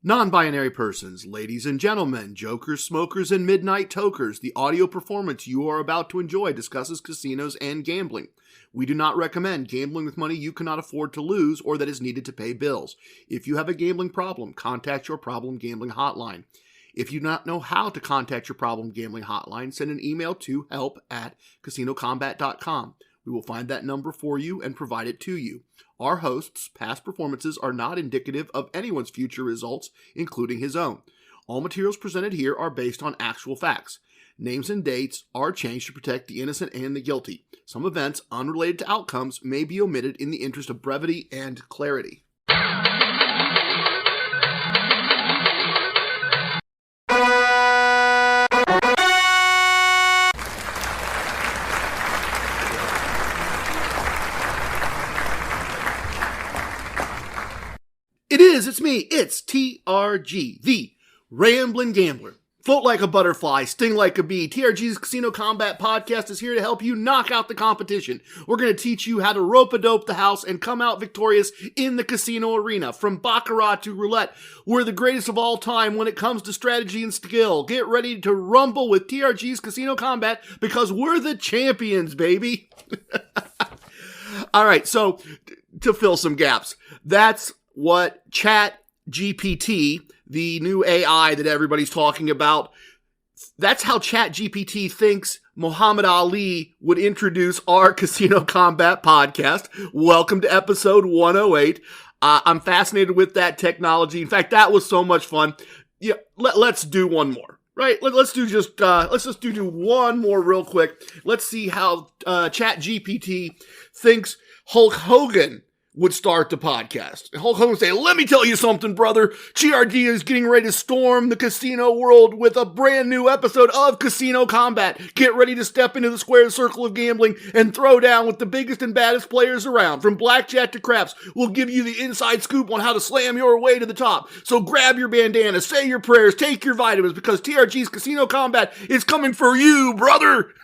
Non-binary persons, ladies and gentlemen, jokers, smokers, and midnight tokers, the audio performance you are about to enjoy discusses casinos and gambling. We do not recommend gambling with money you cannot afford to lose or that is needed to pay bills. If you have a gambling problem, contact your problem gambling hotline. If you do not know how to contact your problem gambling hotline, send an email to help@casinocombat.com. We will find that number for you and provide it to you. Our hosts' past performances are not indicative of anyone's future results, including his own. All materials presented here are based on actual facts. Names and dates are changed to protect the innocent and the guilty. Some events unrelated to outcomes may be omitted in the interest of brevity and clarity. It's me, it's TRG, the Ramblin Gambler. Float like a butterfly, sting like a bee. TRG's Casino Combat Podcast is here to help you knock out the competition. We're going to teach you how to rope-a-dope the house and come out victorious in the casino arena. From Baccarat to Roulette, we're the greatest of all time when it comes to strategy and skill. Get ready to rumble with TRG's Casino Combat because we're the champions, baby. All right, so to fill some gaps, that's what ChatGPT, the new AI that everybody's talking about, that's how ChatGPT thinks Muhammad Ali would introduce our Casino Combat Podcast. Welcome to episode 108. I'm fascinated with that technology. In fact, that was so much fun. Yeah, let's do one more. Right? Let's just do one more real quick. Let's see how ChatGPT thinks Hulk Hogan would start the podcast. And Hulk Hogan would say, "Let me tell you something, brother. GRD is getting ready to storm the casino world with a brand new episode of Casino Combat. Get ready to step into the square circle of gambling and throw down with the biggest and baddest players around. From blackjack to craps, we'll give you the inside scoop on how to slam your way to the top. So grab your bandana, say your prayers, take your vitamins, because TRG's Casino Combat is coming for you, brother."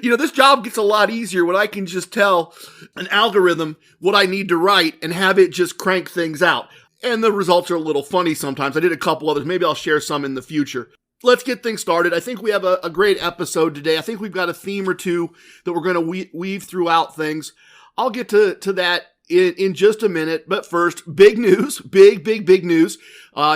You know, this job gets a lot easier when I can just tell an algorithm what I need to write and have it just crank things out. And the results are a little funny sometimes. I did a couple others. Maybe I'll share some in the future. Let's get things started. I think we have a great episode today. I think we've got a theme or two that we're going to weave throughout things. I'll get to that in just a minute. But first, big news, big news.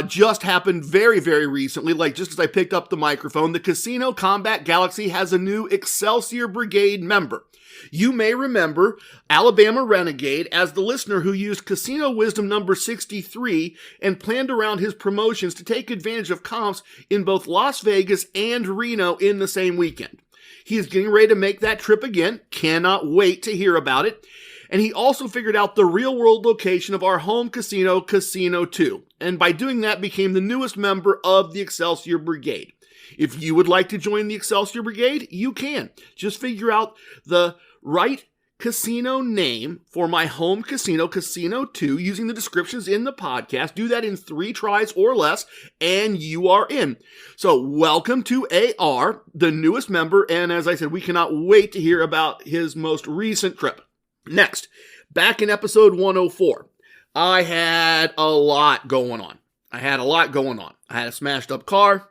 Just happened very, very recently, like just as I picked up the microphone. The Casino Combat Galaxy has a new Excelsior Brigade member. You may remember Alabama Renegade as the listener who used Casino Wisdom number 63 and planned around his promotions to take advantage of comps in both Las Vegas and Reno in the same weekend. He is getting ready to make that trip again. Cannot wait to hear about it. And he also figured out the real-world location of our home casino, Casino 2. And by doing that, became the newest member of the Excelsior Brigade. If you would like to join the Excelsior Brigade, you can. Just figure out the right casino name for my home casino, Casino 2, using the descriptions in the podcast. Do that in 3 tries or less, and you are in. So welcome to AR, the newest member. And as I said, we cannot wait to hear about his most recent trip. Next, back in episode 104, I had a lot going on. I had a smashed up car.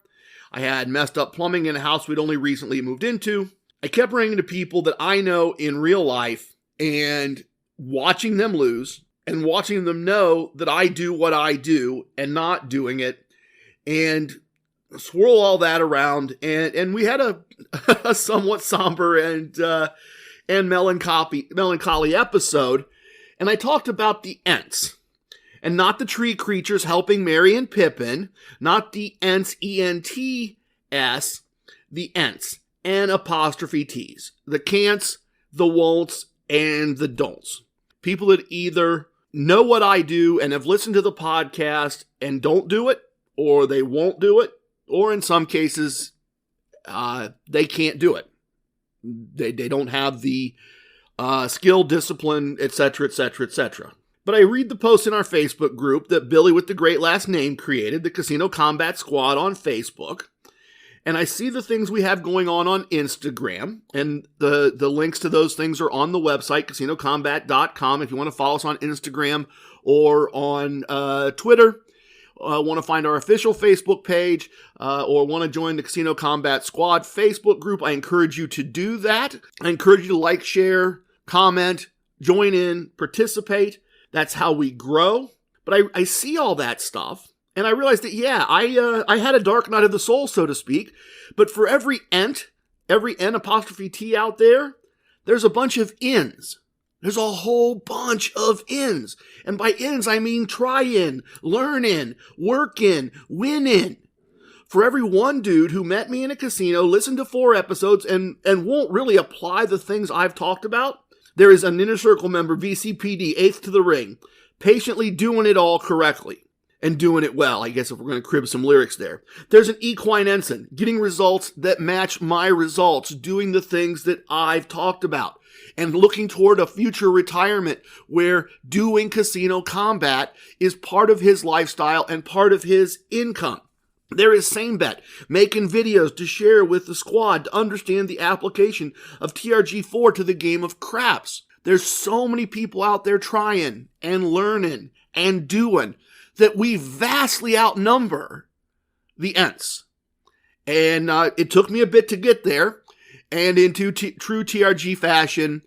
I had messed up plumbing in a house we'd only recently moved into. I kept running into people that I know in real life and watching them lose and watching them know that I do what I do and not doing it, and swirl all that around. And we had a somewhat somber and melancholy episode, and I talked about the Ents, and not the tree creatures helping Merry and Pippin, not the Ents, E-N-T-S, the Ents, N''Ts, the can'ts, the won'ts, and the don'ts. People that either know what I do and have listened to the podcast and don't do it, or they won't do it, or in some cases, they can't do it. They don't have the skill, discipline, etc., etc., etc. But I read the post in our Facebook group that Billy with the great last name created, the Casino Combat Squad on Facebook. and I see the things we have going on Instagram, and the links to those things are on the website, casinocombat.com. If you want to follow us on Instagram or on Twitter, want to find our official Facebook page, or want to join the Casino Combat Squad Facebook group, I encourage you to do that. I encourage you to like, share, comment, join in, participate. That's how we grow. But I see all that stuff, and I realized that, I had a dark night of the soul, so to speak. But for every ent, every N apostrophe T out there, there's a bunch of ins. There's a whole bunch of ins. And by ins, I mean try in, learn in, work in, win in. For every one dude who met me in a casino, listened to 4 episodes, and won't really apply the things I've talked about, there is an Inner Circle member, VCPD, 8th to the ring, patiently doing it all correctly. And doing it well, I guess, if we're going to crib some lyrics there. There's an equine ensign, getting results that match my results, doing the things that I've talked about, and looking toward a future retirement where doing casino combat is part of his lifestyle and part of his income. There is Same Bet, making videos to share with the squad to understand the application of TRG4 to the game of craps. There's so many people out there trying and learning and doing that we vastly outnumber the Ents. And it took me a bit to get there. And into true TRG fashion,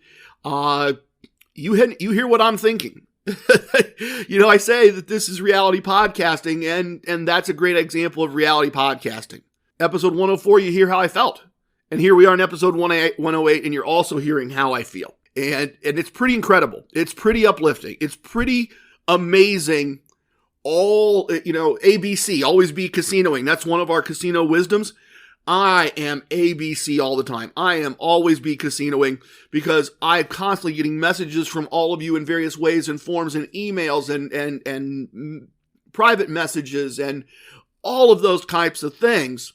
you hear what I'm thinking. I say that this is reality podcasting, and that's a great example of reality podcasting. Episode 104, you hear how I felt. And here we are in episode 108, and you're also hearing how I feel. And it's pretty incredible. It's pretty uplifting. It's pretty amazing. All, ABC, always be casinoing. That's one of our casino wisdoms. I am ABC all the time. I am always be casinoing because I'm constantly getting messages from all of you in various ways and forms and emails and private messages and all of those types of things.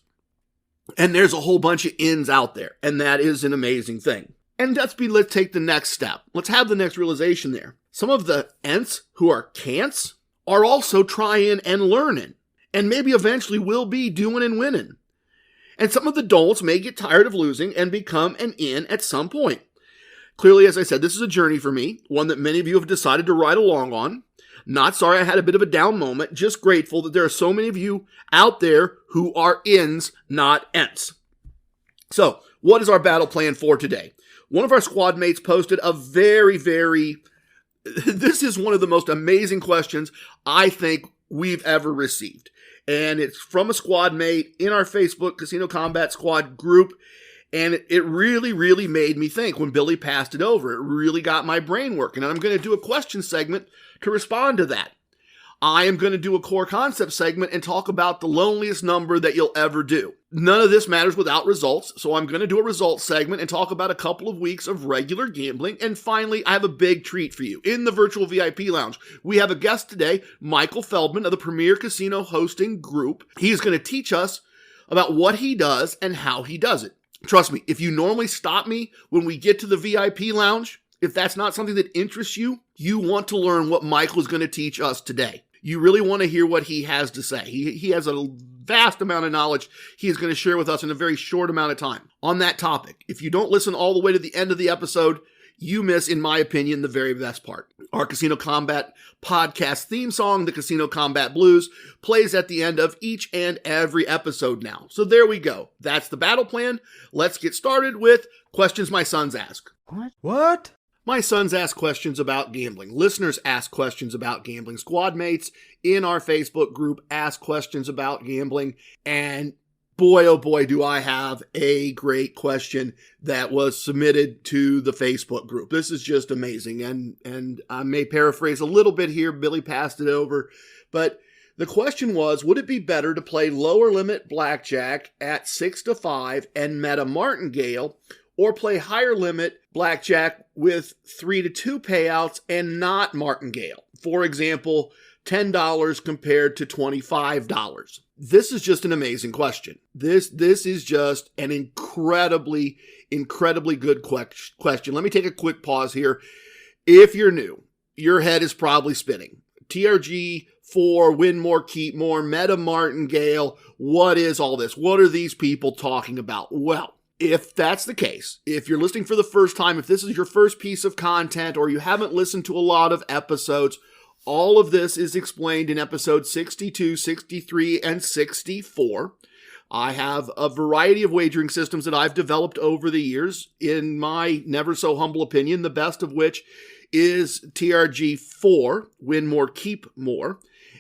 And there's a whole bunch of ins out there. And that is an amazing thing. And let's take the next step. Let's have the next realization there. Some of the ents who are can'ts are also trying and learning, and maybe eventually will be doing and winning. And some of the don'ts may get tired of losing and become an in at some point. Clearly, as I said, this is a journey for me, one that many of you have decided to ride along on. Not sorry I had a bit of a down moment, just grateful that there are so many of you out there who are ins, not ents. So, what is our battle plan for today? One of our squad mates posted a this is one of the most amazing questions I think we've ever received. And it's from a squad mate in our Facebook Casino Combat Squad group. And it really, really made me think when Billy passed it over. It really got my brain working. And I'm going to do a question segment to respond to that. I am going to do a Core Koncepts segment and talk about the loneliest number that you'll ever do. None of this matters without results, so I'm going to do a results segment and talk about a couple of weeks of regular gambling. And finally, I have a big treat for you. In the virtual VIP lounge, we have a guest today, Michael Feldman of the Premier Casino Hosting Group. He's going to teach us about what he does and how he does it. Trust me, if you normally stop me when we get to the VIP lounge, if that's not something that interests you, you want to learn what Michael is going to teach us today. You really want to hear what he has to say. He has a vast amount of knowledge he is going to share with us in a very short amount of time on that topic. If you don't listen all the way to the end of the episode, you miss, in my opinion, the very best part. Our Casino Combat podcast theme song, the Casino Combat Blues, plays at the end of each and every episode now. So there we go. That's the battle plan. Let's get started with questions my sons ask. What? My sons ask questions about gambling. Listeners ask questions about gambling. Squad mates in our Facebook group ask questions about gambling. And boy, oh boy, do I have a great question that was submitted to the Facebook group. This is just amazing. And I may paraphrase a little bit here. Billy passed it over. But the question was, would it be better to play lower limit blackjack at 6-5 and Meta-Martingale, or play higher limit blackjack with 3-2 payouts and not martingale? For example, $10 compared to $25. This is just an amazing question. This is just an incredibly good question. Let me take a quick pause here. If you're new, your head is probably spinning. TRG4, win more, keep more, Meta-Martingale. What is all this? What are these people talking about? Well, if that's the case, if you're listening for the first time, if this is your first piece of content or you haven't listened to a lot of episodes, all of this is explained in episodes 62, 63, and 64. I have a variety of wagering systems that I've developed over the years, in my never so humble opinion, the best of which is TRG4, win more, keep more.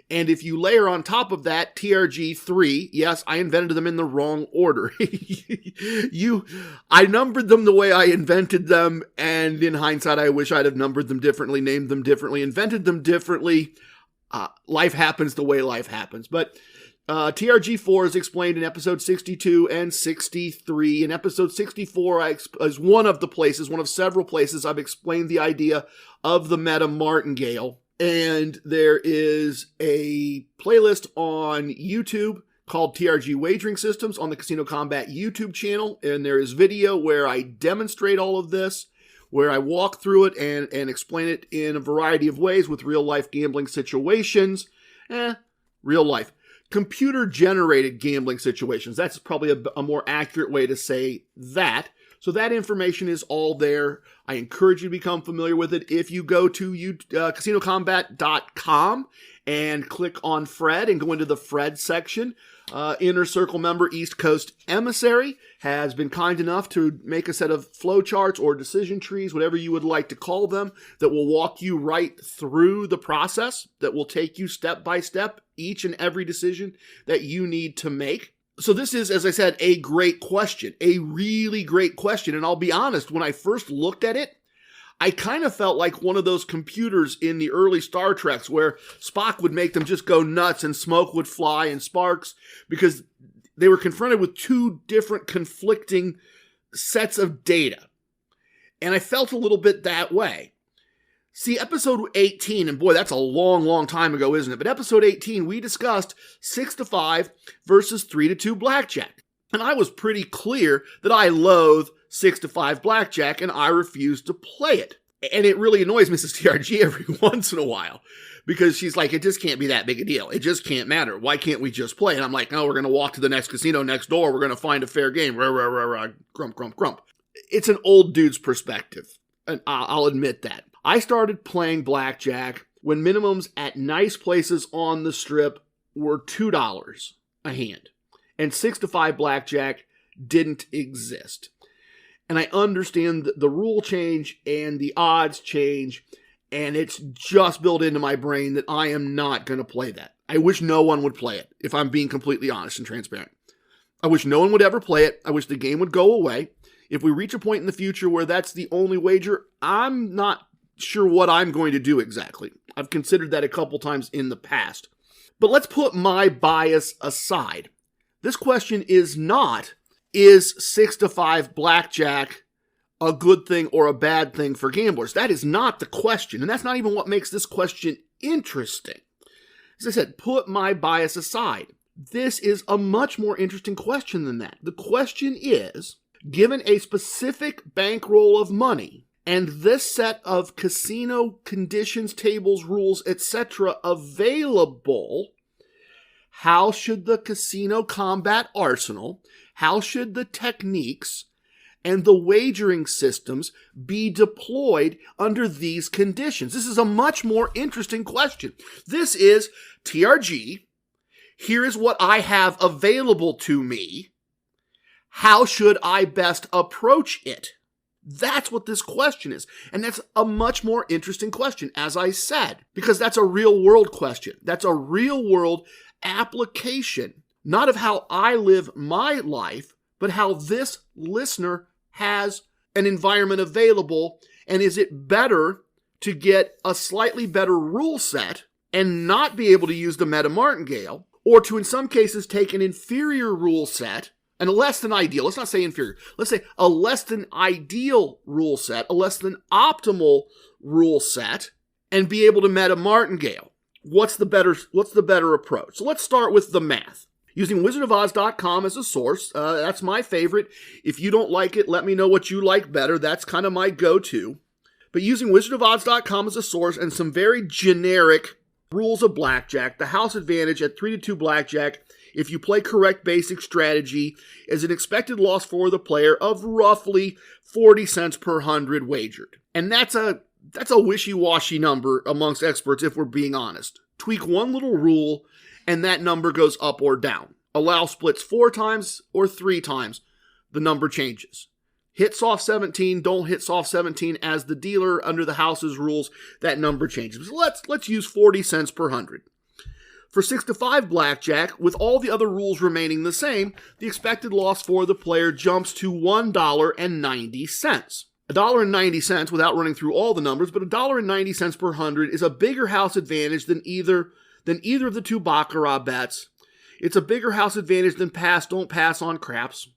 And if you layer on top of that TRG3, yes, I invented them in the wrong order. I numbered them the way I invented them, and in hindsight, I wish I'd have numbered them differently, named them differently, invented them differently. Life happens the way life happens. But TRG4 is explained in episode 62 and 63. In episode 64 is one of several places I've explained the idea of the Meta-Martingale. And there is a playlist on YouTube called TRG Wagering Systems on the Casino Combat YouTube channel. And there is video where I demonstrate all of this, where I walk through it and explain it in a variety of ways with real-life gambling situations. Real life. Computer-generated gambling situations. That's probably a more accurate way to say that. So that information is all there. I encourage you to become familiar with it. If you go to CasinoCombat.com and click on Fred and go into the Fred section, Inner Circle member East Coast Emissary has been kind enough to make a set of flowcharts or decision trees, whatever you would like to call them, that will walk you right through the process, that will take you step by step, each and every decision that you need to make. So this is, as I said, a great question, a really great question. And I'll be honest, when I first looked at it, I kind of felt like one of those computers in the early Star Treks where Spock would make them just go nuts and smoke would fly and sparks because they were confronted with two different conflicting sets of data. And I felt a little bit that way. See, episode 18, and boy, that's a long, long time ago, isn't it? But episode 18, we discussed 6-5 versus 3-2 Blackjack. And I was pretty clear that I loathe 6-5 Blackjack and I refuse to play it. And it really annoys Mrs. TRG every once in a while because she's like, it just can't be that big a deal. It just can't matter. Why can't we just play? And I'm like, no, we're going to walk to the next casino next door. We're going to find a fair game. Rah, rah, rah, rah, grump, grump, grump. It's an old dude's perspective, and I'll admit that. I started playing Blackjack when minimums at nice places on the strip were $2 a hand. And 6-5 Blackjack didn't exist. And I understand the rule change and the odds change, and it's just built into my brain that I am not going to play that. I wish no one would play it, if I'm being completely honest and transparent. I wish no one would ever play it. I wish the game would go away. If we reach a point in the future where that's the only wager, I'm not sure what I'm going to do exactly. I've considered that a couple times in the past. But let's put my bias aside. This question is not, is 6-5 Blackjack a good thing or a bad thing for gamblers? That is not the question, and that's not even what makes this question interesting. As I said, put my bias aside. This is a much more interesting question than that. The question is, given a specific bankroll of money, and this set of casino conditions, tables, rules, etc. available, how should the casino combat arsenal, how should the techniques and the wagering systems be deployed under these conditions? This is a much more interesting question. This is TRG. Here is what I have available to me. How should I best approach it? That's what this question is. And that's a much more interesting question, as I said, because that's a real world question. That's a real world application, not of how I live my life, but how this listener has an environment available. And is it better to get a slightly better rule set and not be able to use the Meta-Martingale, or to, in some cases, take an inferior rule set and a less than ideal, let's not say inferior, let's say a less than ideal rule set, a less than optimal rule set, and be able to Meta-Martingale? What's the better approach? So let's start with the math. Using wizardofodds.com as a source, that's my favorite. If you don't like it, let me know what you like better. That's kind of my go-to. But using wizardofodds.com as a source and some very generic Rules of Blackjack. The house advantage at 3-2 Blackjack, if you play correct basic strategy, is an expected loss for the player of roughly 40 cents per 100 wagered. And that's a wishy-washy number amongst experts if we're being honest. Tweak one little rule and that number goes up or down. Allow splits 4 times or 3 times, the number changes. Hit soft 17, don't hit soft 17 as the dealer under the house's rules, that number changes. So let's use 40 cents per 100. For 6-5 Blackjack, with all the other rules remaining the same, the expected loss for the player jumps to $1.90. $1.90 without running through all the numbers, but $1.90 per 100 is a bigger house advantage than either of the 2 Baccarat bets. It's a bigger house advantage than pass, don't pass on craps.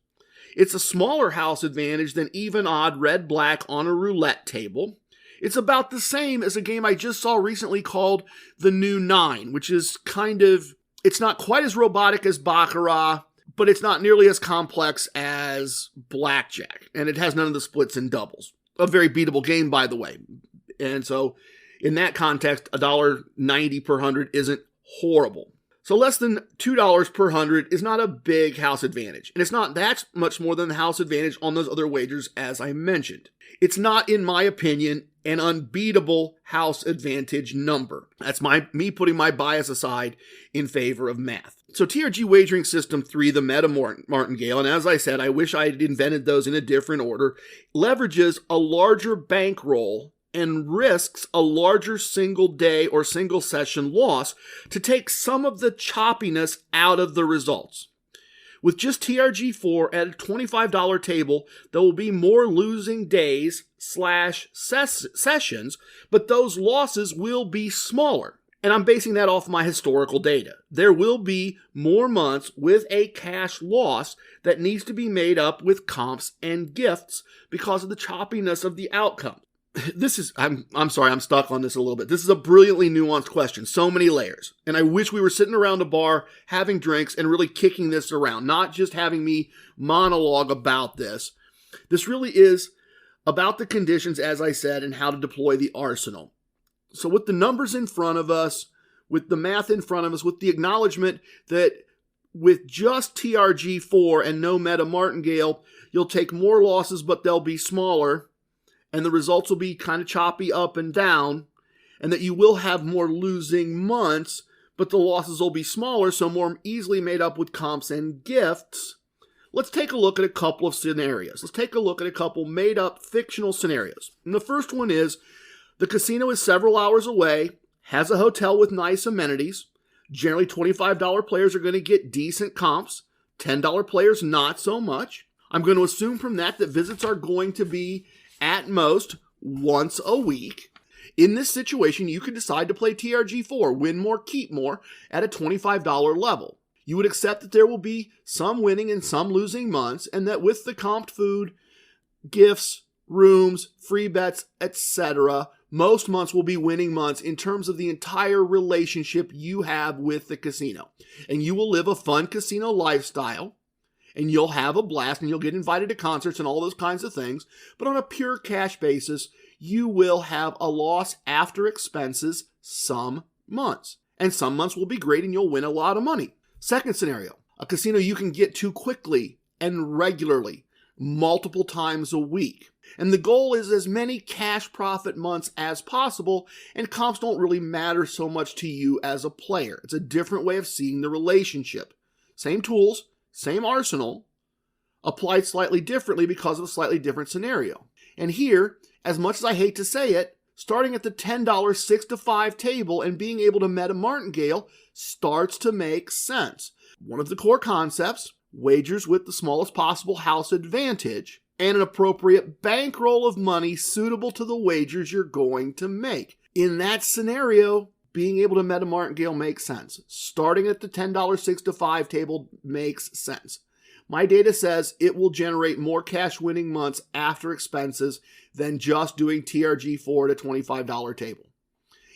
It's a smaller house advantage than even odd red-black on a roulette table. It's about the same as a game I just saw recently called The New Nine, which is it's not quite as robotic as Baccarat, but it's not nearly as complex as Blackjack, and it has none of the splits and doubles. A very beatable game, by the way. And so, in that context, $1.90 per 100 isn't horrible. So less than $2 per 100 is not a big house advantage. And it's not that much more than the house advantage on those other wagers as I mentioned. It's not, in my opinion, an unbeatable house advantage number. That's me putting my bias aside in favor of math. So TRG Wagering System 3, the Meta-Martingale, and as I said, I wish I had invented those in a different order, leverages a larger bankroll and risks a larger single day or single session loss to take some of the choppiness out of the results. With just TRG4 at a $25 table, there will be more losing days / sessions, but those losses will be smaller. And I'm basing that off my historical data. There will be more months with a cash loss that needs to be made up with comps and gifts because of the choppiness of the outcome. I'm sorry, I'm stuck on this a little bit. This is a brilliantly nuanced question. So many layers. And I wish we were sitting around a bar, having drinks, and really kicking this around. Not just having me monologue about this. This really is about the conditions, as I said, and how to deploy the arsenal. So with the numbers in front of us, with the math in front of us, with the acknowledgement that with just TRG4 and no Meta-Martingale, you'll take more losses, but they'll be smaller. And the results will be kind of choppy up and down, and that you will have more losing months, but the losses will be smaller, so more easily made up with comps and gifts. Let's take a look at a couple of scenarios. Let's take a look at a couple made-up fictional scenarios. And the first one is, the casino is several hours away, has a hotel with nice amenities. Generally, $25 players are going to get decent comps. $10 players, not so much. I'm going to assume from that visits are going to be at most once a week. In this situation, you could decide to play TRG4, win more, keep more, at a $25 level. You would accept that there will be some winning and some losing months, and that with the comped food, gifts, rooms, free bets, etc., most months will be winning months in terms of the entire relationship you have with the casino. And you will live a fun casino lifestyle, and you'll have a blast, and you'll get invited to concerts and all those kinds of things. But on a pure cash basis, you will have a loss after expenses some months. And some months will be great, and you'll win a lot of money. Second scenario, a casino you can get to quickly and regularly, multiple times a week. And the goal is as many cash profit months as possible, and comps don't really matter so much to you as a player. It's a different way of seeing the relationship. Same tools, same arsenal, applied slightly differently because of a slightly different scenario. And here, as much as I hate to say it, starting at the $10 6-5 table and being able to Meta-Martingale starts to make sense. One of the core concepts, wagers with the smallest possible house advantage, and an appropriate bankroll of money suitable to the wagers you're going to make. In that scenario, being able to Meta-Martingale makes sense. Starting at the $10 6-5 table makes sense. My data says it will generate more cash winning months after expenses than just doing TRG4 at a $25 table.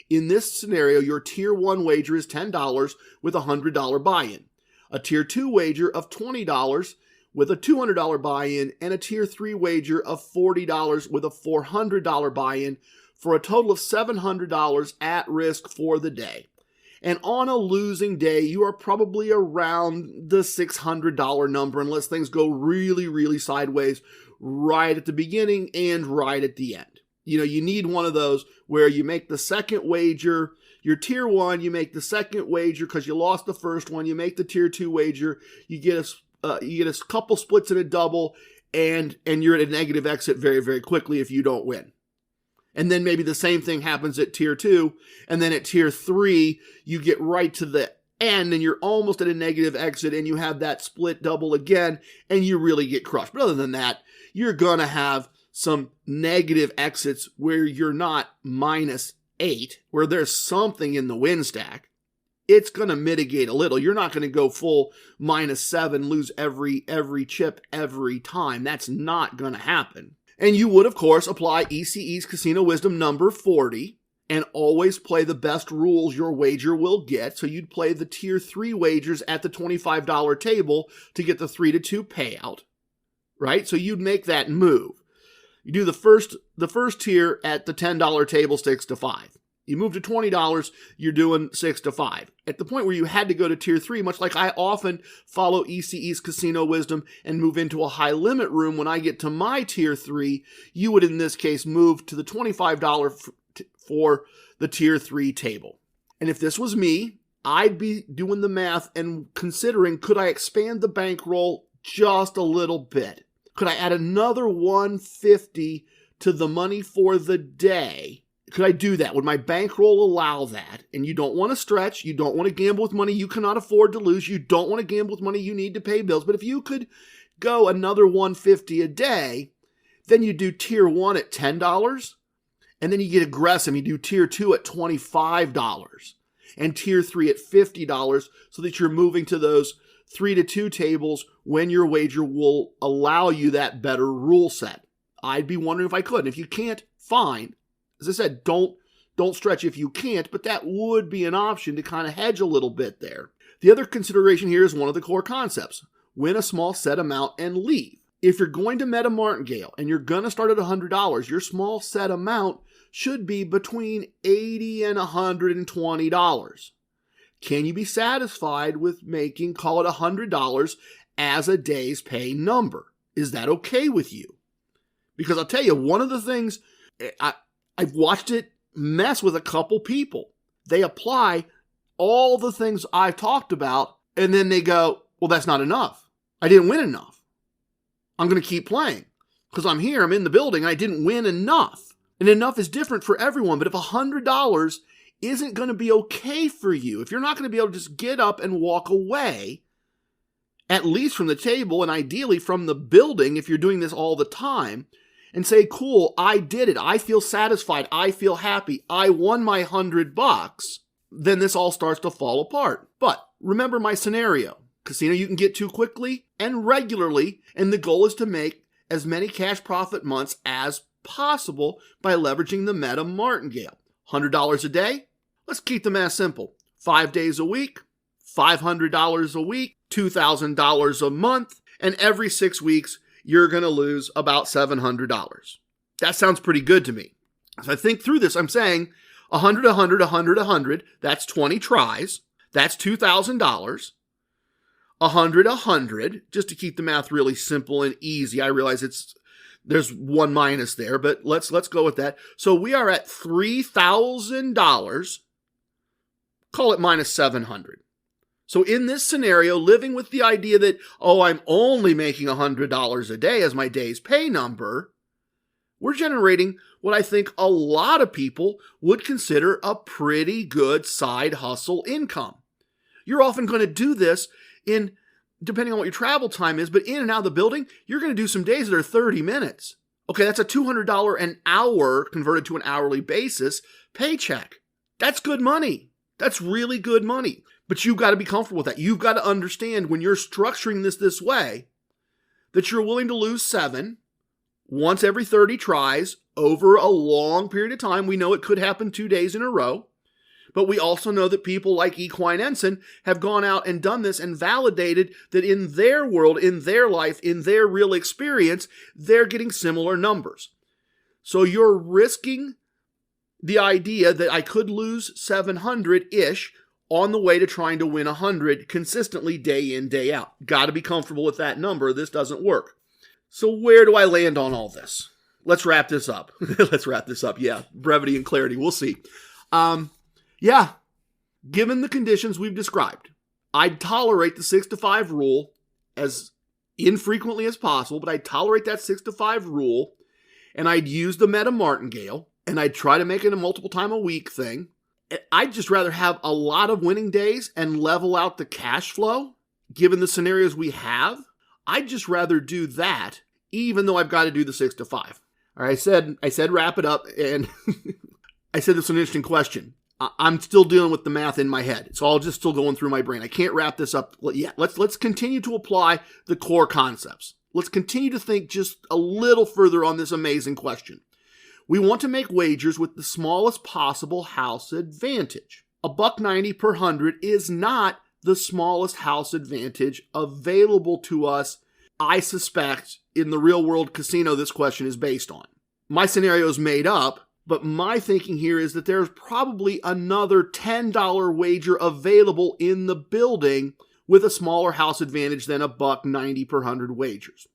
In this scenario, your Tier 1 wager is $10 with a $100 buy-in, a Tier 2 wager of $20 with a $200 buy-in, and a Tier 3 wager of $40 with a $400 buy-in, for a total of $700 at risk for the day. And on a losing day, you are probably around the $600 number unless things go really, really sideways right at the beginning and right at the end. You need one of those where you make the second wager, your tier 1, you make the second wager because you lost the first one, you make the tier 2 wager, you get a couple splits and a double, and you're at a negative exit very, very quickly if you don't win. And then maybe the same thing happens at tier 2, and then at tier 3, you get right to the end and you're almost at a negative exit and you have that split double again and you really get crushed. But other than that, you're going to have some negative exits where you're not -8, where there's something in the win stack. It's going to mitigate a little. You're not going to go full -7, lose every chip every time. That's not going to happen. And you would, of course, apply ECE's Casino Wisdom number 40 and always play the best rules your wager will get. So you'd play the tier 3 wagers at the $25 table to get the 3-2 payout, right? So you'd make that move. You do the first tier at the $10 table, 6 to 5. You move to $20, you're doing 6 to 5. At the point where you had to go to tier 3, much like I often follow ECE's Casino Wisdom and move into a high limit room, when I get to my tier 3, you would in this case move to the $25 for the tier 3 table. And if this was me, I'd be doing the math and considering, could I expand the bankroll just a little bit? Could I add another $150 to the money for the day? Could I do that? Would my bankroll allow that? And you don't want to stretch. You don't want to gamble with money you cannot afford to lose. You don't want to gamble with money you need to pay bills. But if you could go another $150 a day, then you do tier 1 at $10. And then you get aggressive. You do tier 2 at $25 and tier 3 at $50 so that you're moving to those 3-2 tables when your wager will allow you that better rule set. I'd be wondering if I could. And if you can't, fine. As I said, don't stretch if you can't, but that would be an option to kind of hedge a little bit there. The other consideration here is one of the core concepts. Win a small set amount and leave. If you're going to Meta-Martingale and you're going to start at $100, your small set amount should be between $80 and $120. Can you be satisfied with making, call it $100 as a day's pay number? Is that okay with you? Because I'll tell you, one of the things, I've watched it mess with a couple people. They apply all the things I've talked about, and then they go, well, that's not enough. I didn't win enough. I'm going to keep playing because I'm here, I'm in the building, and I didn't win enough. And enough is different for everyone, but if $100 isn't going to be okay for you, if you're not going to be able to just get up and walk away, at least from the table and ideally from the building if you're doing this all the time, and say, cool, I did it, I feel satisfied, I feel happy, I won my $100, then this all starts to fall apart. But remember my scenario. Casino you can get to quickly and regularly, and the goal is to make as many cash profit months as possible by leveraging the Meta-Martingale. $100 a day? Let's keep the math simple. 5 days a week, $500 a week, $2,000 a month, and every 6 weeks, you're going to lose about $700. That sounds pretty good to me. As I think through this, I'm saying 100, 100, 100, 100, that's 20 tries. That's $2,000. 100, 100, just to keep the math really simple and easy. I realize there's one minus there, but let's go with that. So we are at $3,000. Call it minus 700. So in this scenario, living with the idea that, I'm only making $100 a day as my day's pay number, we're generating what I think a lot of people would consider a pretty good side hustle income. You're often going to do this depending on what your travel time is, but in and out of the building, you're going to do some days that are 30 minutes. Okay, that's a $200 an hour converted to an hourly basis paycheck. That's good money. That's really good money. But you've got to be comfortable with that. You've got to understand when you're structuring this way that you're willing to lose 7 once every 30 tries over a long period of time. We know it could happen 2 days in a row. But we also know that people like Equine Ensign have gone out and done this and validated that in their world, in their life, in their real experience, they're getting similar numbers. So you're risking the idea that I could lose 700-ish on the way to trying to win 100 consistently day in, day out. Got to be comfortable with that number. This doesn't work. So where do I land on all this? Let's wrap this up. Yeah, brevity and clarity. We'll see. Given the conditions we've described, I'd tolerate the 6-to-5 rule as infrequently as possible, but I'd tolerate that 6-to-5 rule, and I'd use the Meta-Martingale, and I'd try to make it a multiple time a week thing. I'd just rather have a lot of winning days and level out the cash flow, given the scenarios we have. I'd just rather do that, even though I've got to do the 6-to-5. All right, I said wrap it up, and I said this is an interesting question. I'm still dealing with the math in my head. It's all just still going through my brain. I can't wrap this up yet. Let's continue to apply the core concepts. Let's continue to think just a little further on this amazing question. We want to make wagers with the smallest possible house advantage. $1.90 per 100 is not the smallest house advantage available to us, I suspect, in the real world casino this question is based on. My scenario is made up, but my thinking here is that there's probably another $10 wager available in the building with a smaller house advantage than $1.90 per 100 wagers.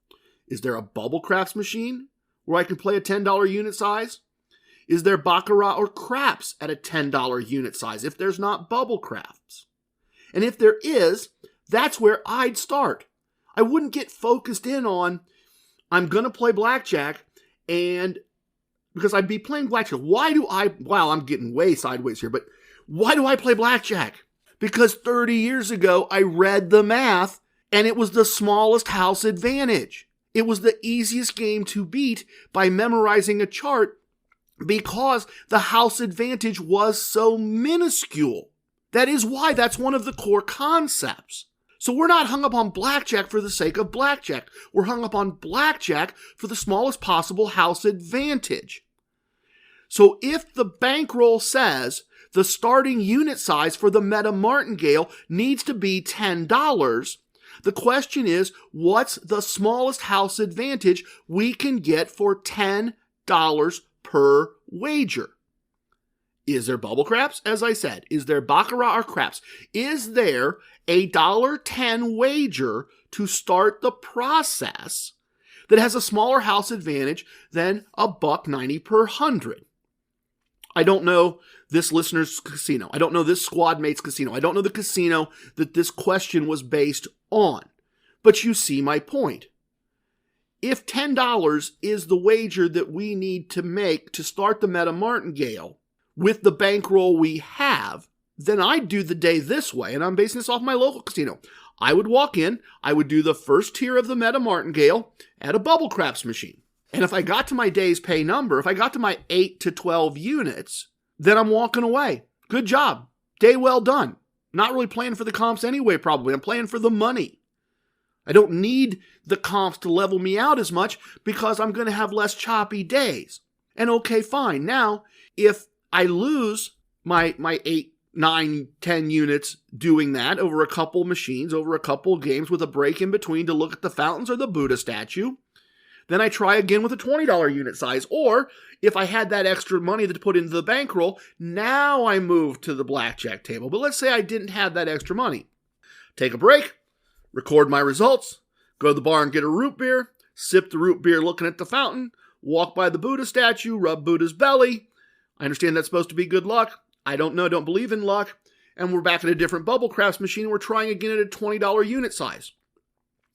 Is there a bubble craps machine where I can play a $10 unit size? Is there baccarat or craps at a $10 unit size if there's not bubble craps? And if there is, that's where I'd start. I wouldn't get focused in on, I'm going to play blackjack, and because I'd be playing blackjack. I'm getting way sideways here, but why do I play blackjack? Because 30 years ago, I read the math, and it was the smallest house advantage. It was the easiest game to beat by memorizing a chart because the house advantage was so minuscule. That is why that's one of the core concepts. So we're not hung up on blackjack for the sake of blackjack. We're hung up on blackjack for the smallest possible house advantage. So if the bankroll says the starting unit size for the Meta-Martingale needs to be $10, the question is, what's the smallest house advantage we can get for $10 per wager? Is there bubble craps? As I said, is there baccarat or craps? Is there a $1.10 wager to start the process that has a smaller house advantage than $1.90 per 100? I don't know this listener's casino. I don't know this squad mate's casino. I don't know the casino that this question was based on. But you see my point. If $10 is the wager that we need to make to start the Meta-Martingale with the bankroll we have, then I'd do the day this way, and I'm basing this off my local casino. I would walk in, I would do the first tier of the Meta-Martingale at a bubble craps machine. And if I got to my day's pay number, if I got to my 8 to 12 units, then I'm walking away. Good job. Day well done. Not really playing for the comps anyway, probably. I'm playing for the money. I don't need the comps to level me out as much because I'm going to have less choppy days. And okay, fine. Now, if I lose my 8, 9, 10 units doing that over a couple machines, over a couple games with a break in between to look at the fountains or the Buddha statue, then I try again with a $20 unit size. Or if I had that extra money to put into the bankroll, now I move to the blackjack table. But let's say I didn't have that extra money. Take a break, record my results, go to the bar and get a root beer, sip the root beer looking at the fountain, walk by the Buddha statue, rub Buddha's belly. I understand that's supposed to be good luck. I don't know, don't believe in luck. And we're back at a different bubble crafts machine. We're trying again at a $20 unit size.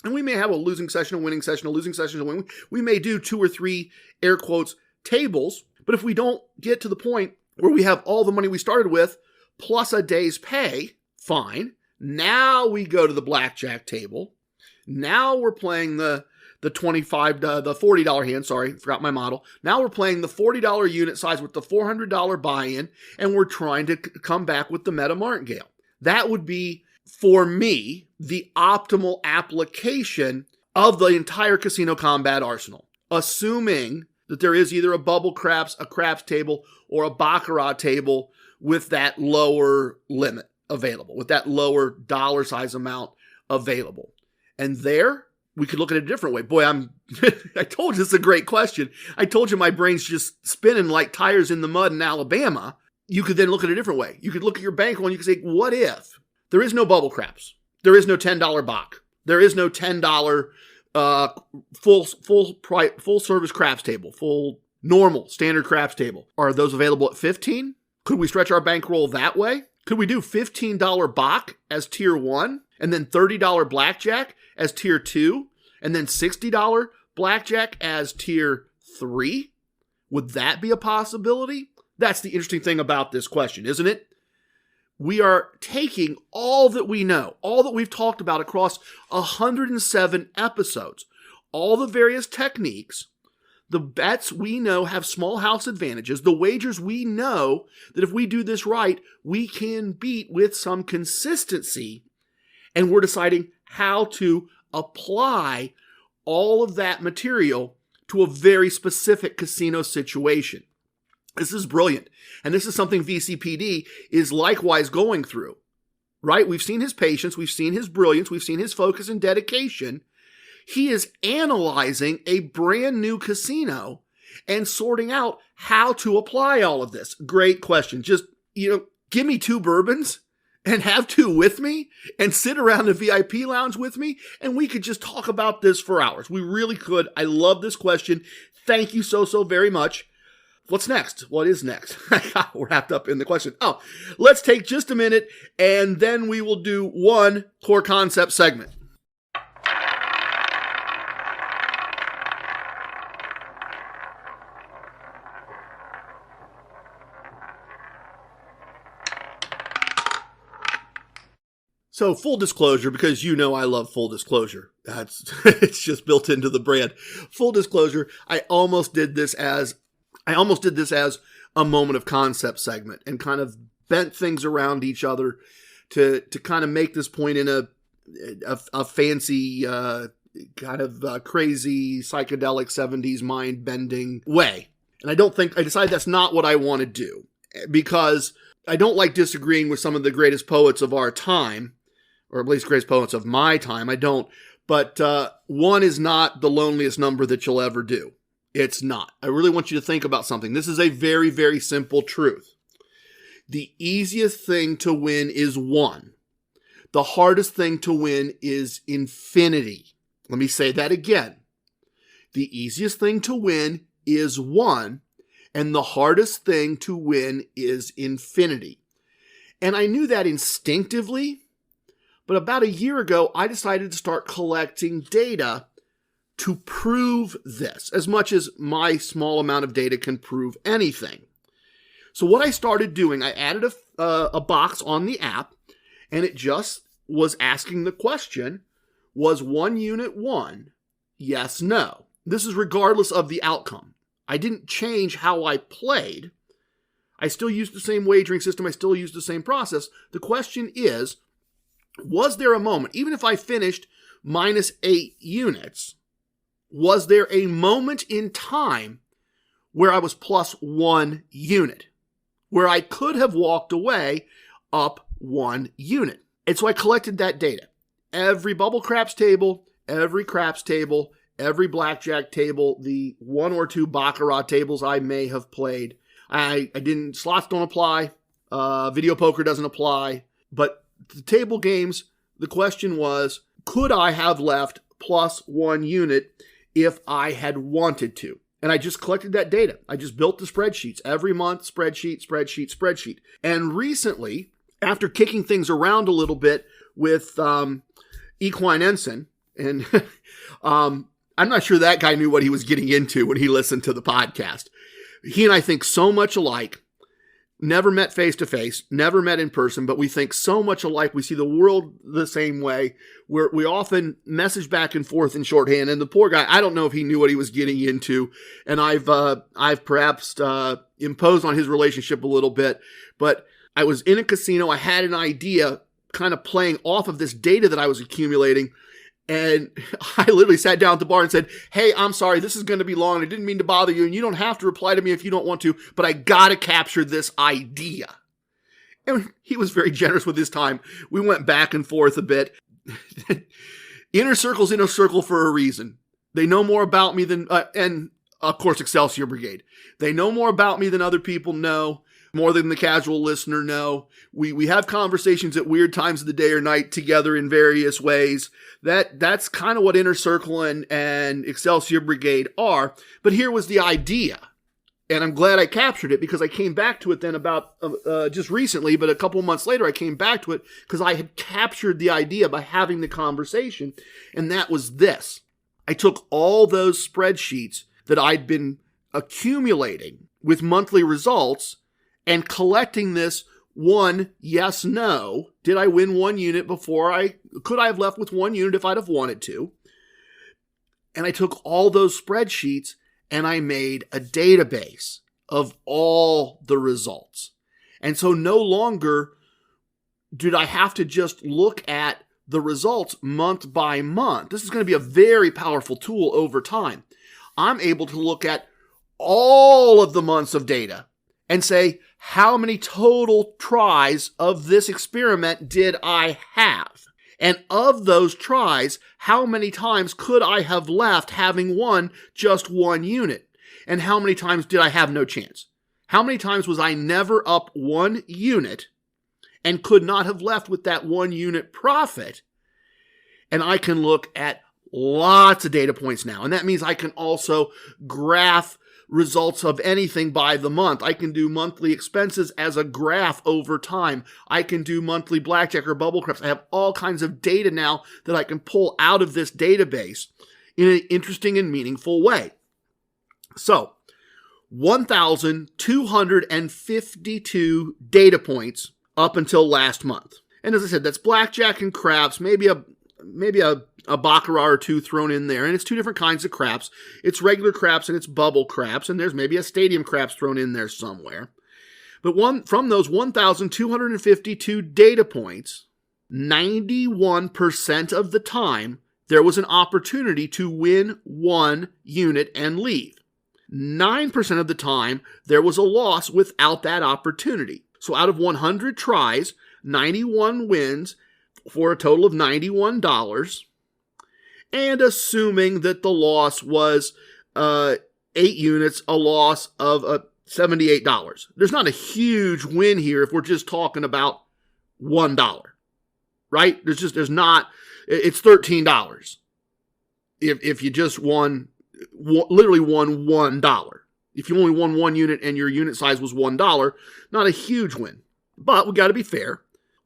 And we may have a losing session, a winning session, a losing session, a winning. We may do 2 or 3, air quotes, tables. But if we don't get to the point where we have all the money we started with plus a day's pay, fine. Now we go to the blackjack table. Now we're playing the $40 hand. Sorry, forgot my model. Now we're playing the $40 unit size with the $400 buy-in, and we're trying to come back with the Meta-Martingale. That would be, for me, the optimal application of the entire casino combat arsenal, assuming that there is either a bubble craps, a craps table, or a baccarat table with that lower limit available, with that lower dollar size amount available. And there, we could look at it a different way. Boy, I told you this is a great question. I told you my brain's just spinning like tires in the mud in Alabama. you could then look at it a different way. You could look at your bankroll and you could say, what if there is no bubble craps? There is no $10 Bach. There is no $10 full service craps table, full normal standard craps table. Are those available at 15? Could we stretch our bankroll that way? Could we do $15 Bach as tier 1 and then $30 Blackjack as tier 2 and then $60 Blackjack as tier 3? Would that be a possibility? That's the interesting thing about this question, isn't it? We are taking all that we know, all that we've talked about across 107 episodes, all the various techniques, the bets we know have small house advantages, the wagers we know that if we do this right, we can beat with some consistency, and we're deciding how to apply all of that material to a very specific casino situation. This is brilliant. And this is something VCPD is likewise going through, right? We've seen his patience. We've seen his brilliance. We've seen his focus and dedication. He is analyzing a brand new casino and sorting out how to apply all of this. Great question. Just, give me 2 bourbons and have 2 with me and sit around the VIP lounge with me. And we could just talk about this for hours. We really could. I love this question. Thank you so very much. What's next? What is next? I got wrapped up in the question. Oh, let's take just a minute and then we will do one core concept segment. So full disclosure, because I love full disclosure. It's just built into the brand. Full disclosure, I almost did this as a moment of concept segment and kind of bent things around each other to kind of make this point in a fancy, kind of crazy psychedelic 70s mind bending way. And I decided that's not what I want to do, because I don't like disagreeing with some of the greatest poets of our time, or at least greatest poets of my time. I don't. But one is not the loneliest number that you'll ever do. It's not. I really want you to think about something. This is a very, very simple truth. The easiest thing to win is 1. The hardest thing to win is infinity. Let me say that again. The easiest thing to win is 1, and the hardest thing to win is infinity. And I knew that instinctively, but about a year ago, I decided to start collecting data to prove this, as much as my small amount of data can prove anything. So what I started doing, I added a box on the app, and it just was asking the question, was 1 unit won? Yes, no. This is regardless of the outcome. I didn't change how I played. I still used the same wagering system. I still used the same process. The question is, was there a moment, even if I finished minus 8 units, was there a moment in time where I was plus 1 unit, where I could have walked away up 1 unit? And so I collected that data. Every bubble craps table, every craps table, every blackjack table, the 1 or 2 baccarat tables I may have played. Slots don't apply, video poker doesn't apply, but the table games, the question was, could I have left plus 1 unit if I had wanted to? And I just collected that data. I just built the spreadsheets every month, spreadsheet. And recently, after kicking things around a little bit with Equine Ensign, and I'm not sure that guy knew what he was getting into when he listened to the podcast. He and I think so much alike. Never met face to face, never met in person, but we think so much alike. We see the world the same way. We often message back and forth in shorthand. And the poor guy, I don't know if he knew what he was getting into. And I've perhaps imposed on his relationship a little bit. But I was in a casino. I had an idea, kind of playing off of this data that I was accumulating. And I literally sat down at the bar and said, hey, I'm sorry, this is going to be long. I didn't mean to bother you, and you don't have to reply to me if you don't want to, but I got to capture this idea. And he was very generous with his time. We went back and forth a bit. Inner circle's inner circle for a reason. They know more about me than, and of course, Excelsior Brigade. They know more about me than other people know. more than the casual listener know. We have conversations at weird times of the day or night together in various ways. That's kind of what Inner Circle and Excelsior Brigade are. But here was the idea. And I'm glad I captured it because I came back to it then about just recently, but a couple months later I came back to it because I had captured the idea by having the conversation. And that was this. I took all those spreadsheets that I'd been accumulating with monthly results and collecting this one, yes, no. Did I win one unit could I have left with one unit if I'd have wanted to? And I took all those spreadsheets and I made a database of all the results. And so no longer did I have to just look at the results month by month. This is going to be a very powerful tool over time. I'm able to look at all of the months of data and say, how many total tries of this experiment did I have? And of those tries, how many times could I have left having won just one unit? And how many times did I have no chance? How many times was I never up one unit and could not have left with that one unit profit? And I can look at lots of data points now. And that means I can also graph results of anything by the month. I can do monthly expenses as a graph over time. I can do monthly blackjack or bubble craps. I have all kinds of data now that I can pull out of this database in an interesting and meaningful way. So, 1,252 data points up until last month. And as I said, that's blackjack and craps, maybe a baccarat or two thrown in there, and it's two different kinds of craps. It's regular craps and it's bubble craps, and there's maybe a stadium craps thrown in there somewhere. But from those 1,252 data points, 91% of the time, there was an opportunity to win one unit and leave. 9% of the time, there was a loss without that opportunity. So out of 100 tries, 91 wins for a total of $91. And assuming that the loss was 8 units, a loss of $78. There's not a huge win here if we're just talking about $1, right? It's $13. If you just literally won $1. If you only won one unit and your unit size was $1, not a huge win. But we got to be fair.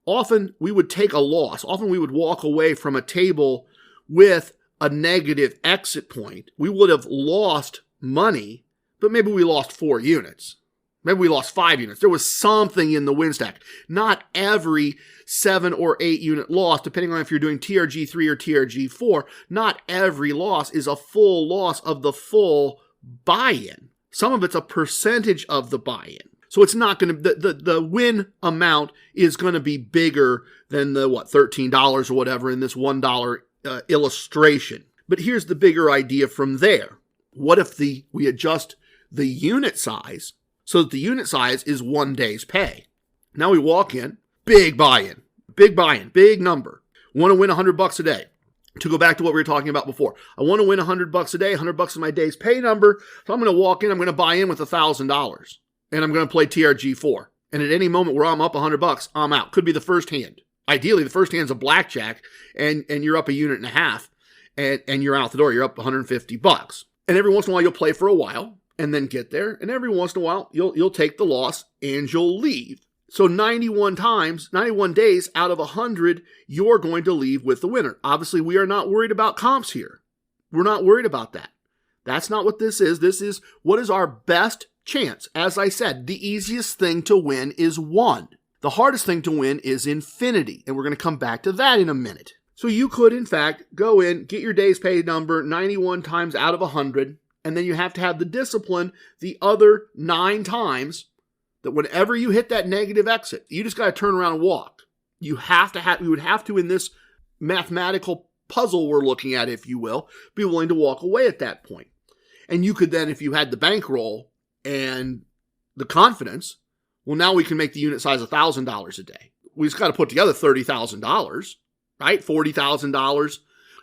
Often we would take a loss. Often we would walk away from a table with a negative exit point. We would have lost money, but maybe we lost 4 units. Maybe we lost 5 units. There was something in the win stack. Not every 7 or 8 unit loss, depending on if you're doing TRG3 or TRG4, not every loss is a full loss of the full buy-in. Some of it's a percentage of the buy-in. So it's not going to, the win amount is going to be bigger than the, $13 or whatever in this $1 illustration. But here's the bigger idea from there. What if we adjust the unit size so that the unit size is 1 day's pay? Now we walk in, big buy-in, big number. Want to win $100 a day. To go back to what we were talking about before, I want to win $100 a day. $100 is my day's pay number. So I'm going to walk in, I'm going to buy in with $1,000. And I'm going to play TRG4. And at any moment where I'm up $100, I'm out. Could be the first hand. Ideally, the first hand's a blackjack, and you're up 1.5 units, and you're out the door. You're up $150. And every once in a while, you'll play for a while, and then get there. And every once in a while, you'll take the loss, and you'll leave. So 91 days out of 100, you're going to leave with the winner. Obviously, we are not worried about comps here. We're not worried about that. That's not what this is. This is what is our best chance. As I said, the easiest thing to win is 1. The hardest thing to win is infinity, and we're going to come back to that in a minute. So you could, in fact, go in, get your day's pay number 91 times out of 100, and then you have to have the discipline the other 9 times that whenever you hit that negative exit, you just got to turn around and walk. We would have to, in this mathematical puzzle we're looking at, if you will, be willing to walk away at that point. And you could then, if you had the bankroll and the confidence, well, now we can make the unit size $1,000 a day. We just got to put together $30,000, right? $40,000.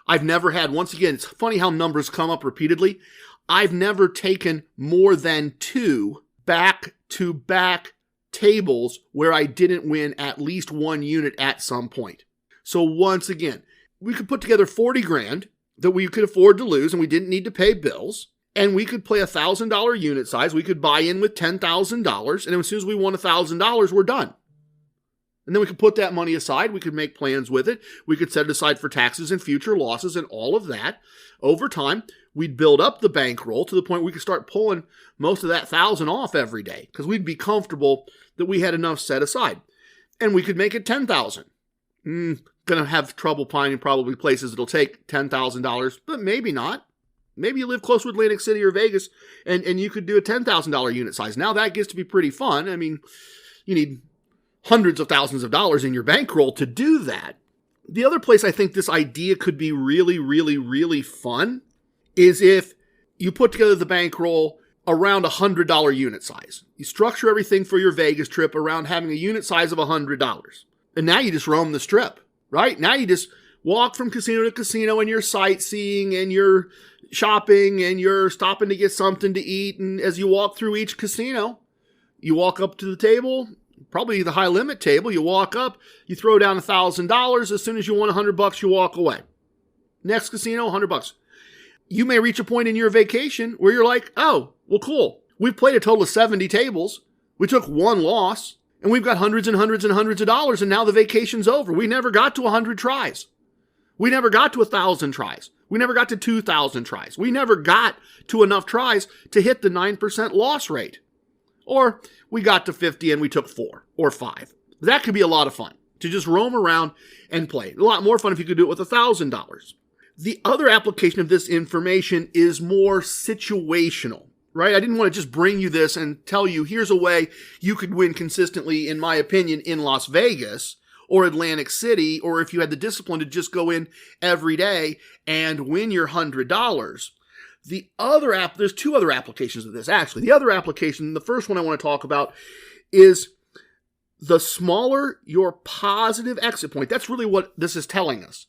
I've never had, once again, it's funny how numbers come up repeatedly. I've never taken more than 2 back-to-back tables where I didn't win at least one unit at some point. So once again, we could put together 40 grand that we could afford to lose and we didn't need to pay bills. And we could play $1,000 unit size. We could buy in with $10,000. And as soon as we won $1,000, we're done. And then we could put that money aside. We could make plans with it. We could set it aside for taxes and future losses and all of that. Over time, we'd build up the bankroll to the point we could start pulling most of that $1,000 off every day because we'd be comfortable that we had enough set aside. And we could make it $10,000. Going to have trouble finding probably places that'll take $10,000, but maybe not. Maybe you live close to Atlantic City or Vegas and you could do a $10,000 unit size. Now that gets to be pretty fun. I mean, you need hundreds of thousands of dollars in your bankroll to do that. The other place I think this idea could be really, really, really fun is if you put together the bankroll around $100 unit size. You structure everything for your Vegas trip around having a unit size of $100. And now you just roam the strip, right? Now you just walk from casino to casino and you're sightseeing and you're shopping and you're stopping to get something to eat. And as you walk through each casino, you walk up to the table, probably the high limit table. You walk up, you throw down $1,000. As soon as you won $100, you walk away. Next casino, $100. You may reach a point in your vacation where you're like, oh, well, cool. We've played a total of 70 tables. We took one loss and we've got hundreds and hundreds and hundreds of dollars. And now the vacation's over. We never got to 100 tries. We never got to 1,000 tries. We never got to 2,000 tries. We never got to enough tries to hit the 9% loss rate. Or we got to 50 and we took 4 or 5. That could be a lot of fun to just roam around and play. A lot more fun if you could do it with $1,000. The other application of this information is more situational, right? I didn't want to just bring you this and tell you here's a way you could win consistently, in my opinion, in Las Vegas or Atlantic City, or if you had the discipline to just go in every day and win your $100. There's two other applications of this, actually. The other application, the first one I want to talk about, is the smaller your positive exit point. That's really what this is telling us.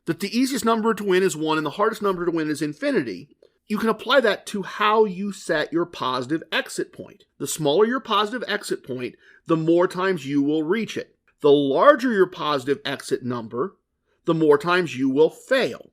That the easiest number to win is 1 and the hardest number to win is infinity. You can apply that to how you set your positive exit point. The smaller your positive exit point, the more times you will reach it. The larger your positive exit number, the more times you will fail.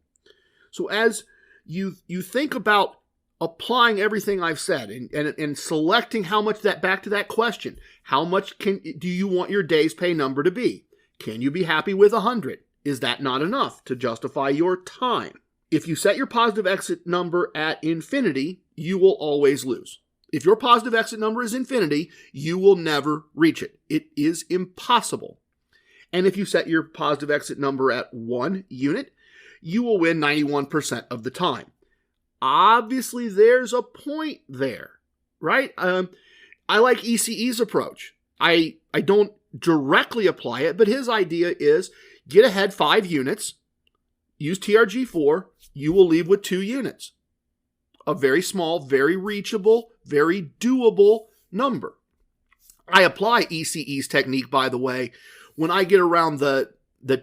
So as you think about applying everything I've said and selecting how much that, back to that question, how much do you want your day's pay number to be? Can you be happy with 100? Is that not enough to justify your time? If you set your positive exit number at infinity, you will always lose. If your positive exit number is infinity, you will never reach it. It is impossible. And if you set your positive exit number at 1 unit, you will win 91% of the time. Obviously, there's a point there, right? I like ECE's approach. I don't directly apply it, but his idea is get ahead 5 units, use TRG4, you will leave with 2 units. A very small, very reachable, very doable number. I apply ECE's technique, by the way, when I get around the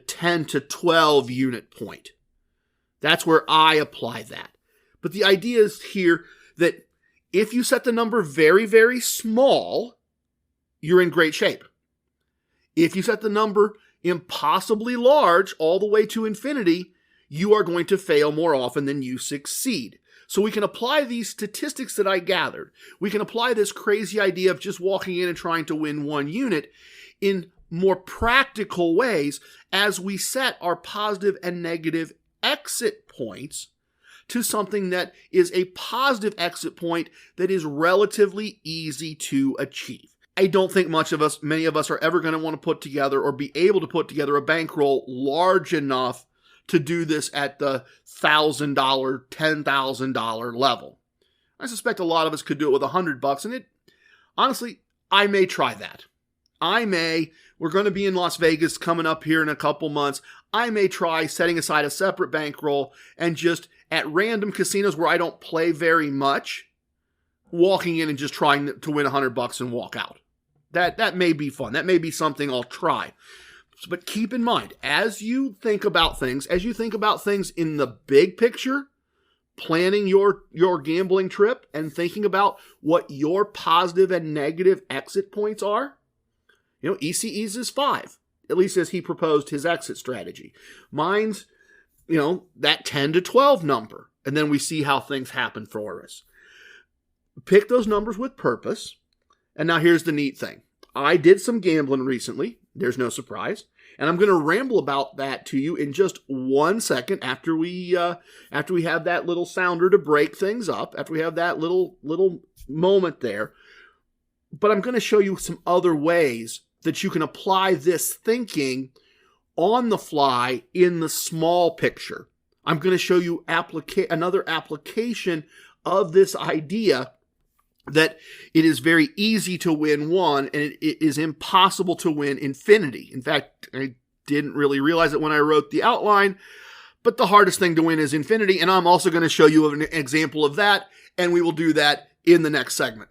10 to 12 unit point. That's where I apply that. But the idea is here that if you set the number very, very small, you're in great shape. If you set the number impossibly large all the way to infinity, you are going to fail more often than you succeed. So we can apply these statistics that I gathered. We can apply this crazy idea of just walking in and trying to win 1 unit in more practical ways as we set our positive and negative exit points to something that is a positive exit point that is relatively easy to achieve. I don't think many of us are ever going to want to put together or be able to put together a bankroll large enough to do this at the $1,000, $10,000 level. I suspect a lot of us could do it with $100, and honestly, I may try that. We're going to be in Las Vegas coming up here in a couple months. I may try setting aside a separate bankroll and just at random casinos where I don't play very much, walking in and just trying to win $100 and walk out. That may be fun. That may be something I'll try. But keep in mind, as you think about things in the big picture, planning your gambling trip and thinking about what your positive and negative exit points are, ECE's is 5, at least as he proposed his exit strategy. Mine's, that 10 to 12 number. And then we see how things happen for us. Pick those numbers with purpose. And now here's the neat thing. I did some gambling recently. There's no surprise. And I'm going to ramble about that to you in just 1 second after we have that little sounder to break things up, after we have that little moment there. But I'm going to show you some other ways that you can apply this thinking on the fly in the small picture. I'm going to show you another application of this idea that it is very easy to win one and it is impossible to win infinity. In fact, I didn't really realize it when I wrote the outline, but the hardest thing to win is infinity. And I'm also going to show you an example of that, and we will do that in the next segment.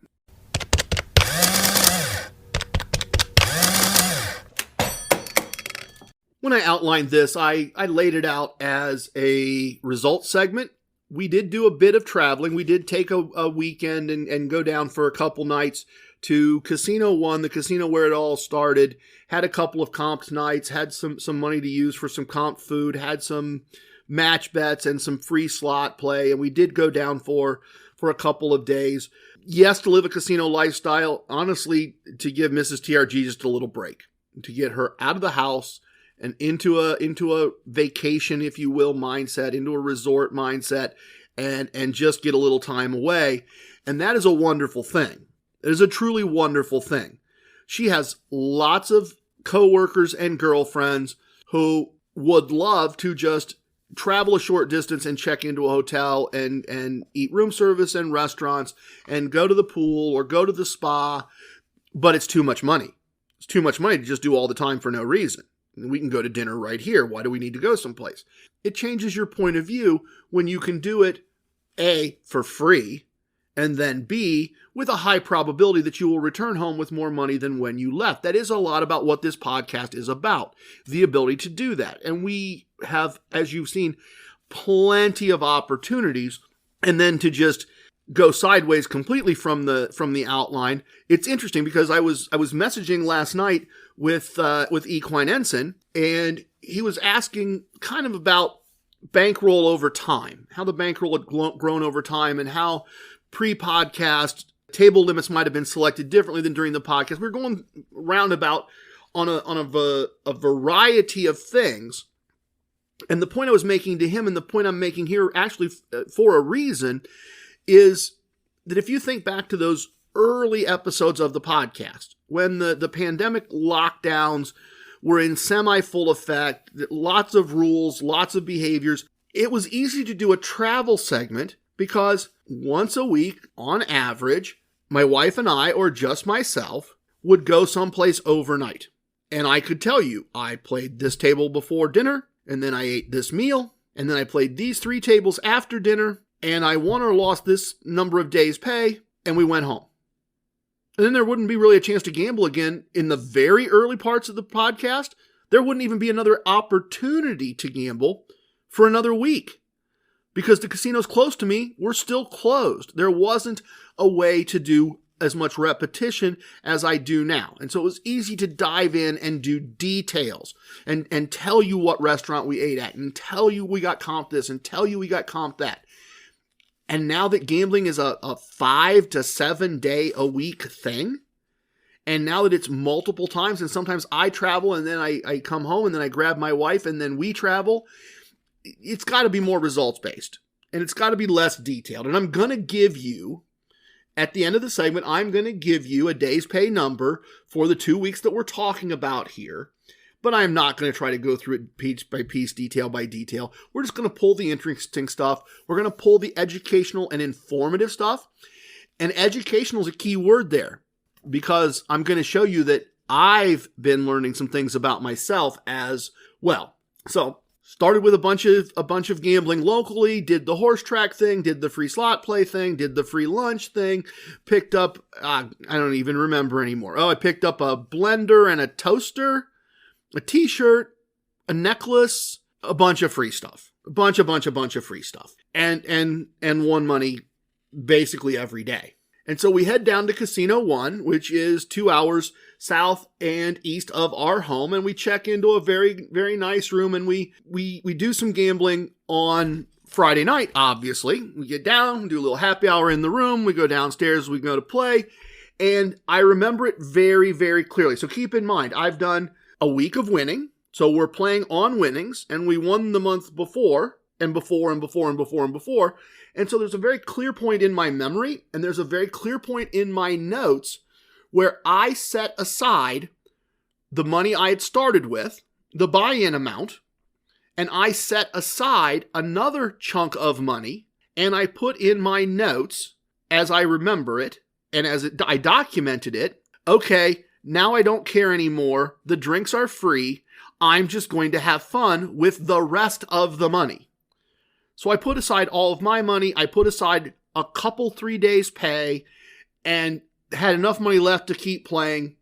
When I outlined this, I laid it out as a results segment. We did do a bit of traveling. We did take a weekend and go down for a couple nights to Casino One, the casino where it all started. Had a couple of comped nights, had some money to use for some comp food, had some match bets and some free slot play. And we did go down for a couple of days. Yes, to live a casino lifestyle, honestly, to give Mrs. TRG just a little break, to get her out of the house and into a vacation, if you will, mindset, into a resort mindset, and just get a little time away. And that is a wonderful thing. It is a truly wonderful thing. She has lots of coworkers and girlfriends who would love to just travel a short distance and check into a hotel and eat room service and restaurants and go to the pool or go to the spa, but it's too much money. It's too much money to just do all the time for no reason. We can go to dinner right here. Why do we need to go someplace? It changes your point of view when you can do it, A, for free, and then B, with a high probability that you will return home with more money than when you left. That is a lot about what this podcast is about, the ability to do that. And we have, as you've seen, plenty of opportunities. And then to just go sideways completely from the outline. It's interesting because I was messaging last night with Equine Ensign, and he was asking kind of about bankroll over time, how the bankroll had grown over time, and how pre-podcast table limits might have been selected differently than during the podcast. We're going roundabout on a variety of things. And the point I was making to him, and the point I'm making here actually for a reason, is that if you think back to those early episodes of the podcast, when the pandemic lockdowns were in semi-full effect, lots of rules, lots of behaviors, it was easy to do a travel segment because once a week, on average, my wife and I, or just myself, would go someplace overnight. And I could tell you, I played this table before dinner, and then I ate this meal, and then I played these 3 tables after dinner, and I won or lost this number of days' pay, and we went home. And then there wouldn't be really a chance to gamble again in the very early parts of the podcast. There wouldn't even be another opportunity to gamble for another week because the casinos close to me were still closed. There wasn't a way to do as much repetition as I do now. And so it was easy to dive in and do details and tell you what restaurant we ate at and tell you we got comped this and tell you we got comped that. And now that gambling is a 5 to 7 day a week thing, and now that it's multiple times, and sometimes I travel and then I come home and then I grab my wife and then we travel, it's got to be more results based and it's got to be less detailed. And I'm going to give you, at the end of the segment, I'm going to give you a day's pay number for the 2 weeks that we're talking about here. But I'm not going to try to go through it piece by piece, detail by detail. We're just going to pull the interesting stuff. We're going to pull the educational and informative stuff. And educational is a key word there because I'm going to show you that I've been learning some things about myself as well. So started with a bunch of gambling locally, did the horse track thing, did the free slot play thing, did the free lunch thing, picked up, I don't even remember anymore. I picked up a blender and a toaster, a t-shirt, a necklace, a bunch of free stuff. A bunch of free stuff. And won money basically every day. And so we head down to Casino 1, which is 2 hours south and east of our home. And we check into a very, very nice room. And we do some gambling on Friday night, obviously. We get down, do a little happy hour in the room. We go downstairs, we go to play. And I remember it very, very clearly. So keep in mind, I've done a week of winning. So we're playing on winnings. And we won the month before. And before. And so there's a very clear point in my memory, and there's a very clear point in my notes where I set aside the money I had started with, the buy-in amount, and I set aside another chunk of money, and I put in my notes, as I remember it, and I documented it, okay, now I don't care anymore, the drinks are free, I'm just going to have fun with the rest of the money. So I put aside all of my money, I put aside a couple 3 days pay, and had enough money left to keep playing,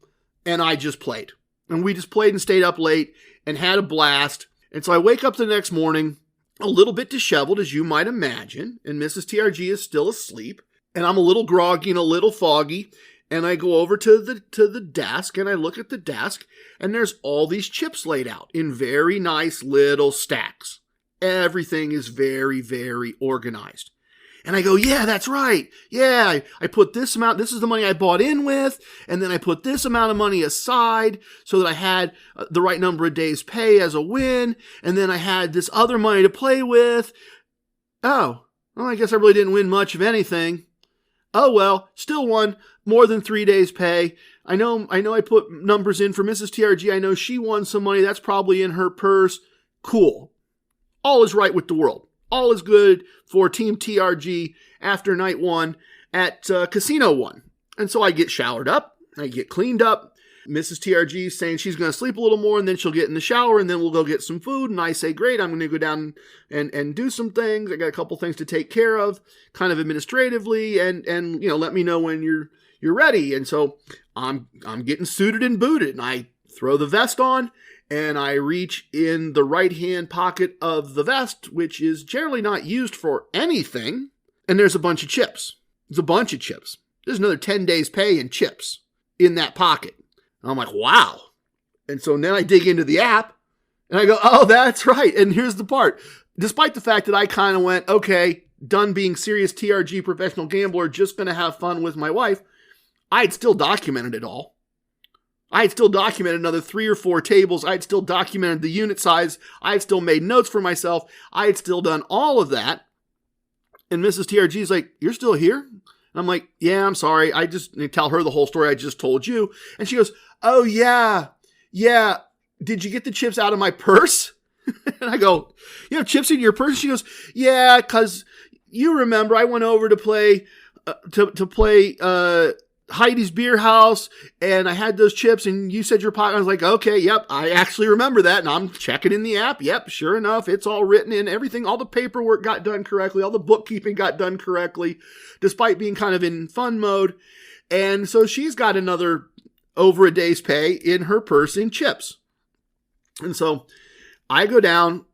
and I just played. And we just played and stayed up late, and had a blast. And so I wake up the next morning, a little bit disheveled, as you might imagine, and Mrs. TRG is still asleep, and I'm a little groggy and a little foggy, and I go over to the desk, and I look at the desk, and there's all these chips laid out in very nice little stacks. Everything is very, very organized. And I go, yeah, that's right. Yeah, I put this amount, this is the money I bought in with, and then I put this amount of money aside so that I had the right number of days pay as a win, and then I had this other money to play with. Oh, well, I guess I really didn't win much of anything. Oh, well, still won more than 3 days pay. I know I put numbers in for Mrs. TRG. I know she won some money. That's probably in her purse. Cool. All is right with the world. All is good for Team TRG after night one at Casino 1. And so I get showered up. I get cleaned up. Mrs. TRG is saying she's going to sleep a little more, and then she'll get in the shower, and then we'll go get some food. And I say, great, I'm going to go down and do some things. I got a couple things to take care of, kind of administratively, and let me know when you're ready. And so I'm getting suited and booted, and I throw the vest on, and I reach in the right-hand pocket of the vest, which is generally not used for anything, and there's a bunch of chips. There's a bunch of chips. There's another 10 days pay in chips in that pocket. And I'm like, wow. And so then I dig into the app, and I go, oh, that's right. And here's the part. Despite the fact that I kind of went, okay, done being serious TRG professional gambler, just going to have fun with my wife, I had still documented it all. I had still documented another 3 or 4 tables. I had still documented the unit size. I had still made notes for myself. I had still done all of that. And Mrs. TRG is like, you're still here? And I'm like, yeah, I'm sorry. I tell her the whole story I just told you. And she goes, oh, yeah. Did you get the chips out of my purse? And I go, you have chips in your purse? She goes, yeah, because you remember I went over to play Heidi's Beer House, and I had those chips, and you said your pocket. I was like, okay, yep, I actually remember that, and I'm checking in the app. Yep, sure enough, it's all written in. Everything, all the paperwork got done correctly. All the bookkeeping got done correctly, despite being kind of in fun mode. And so she's got another over a day's pay in her purse in chips. And so I go down,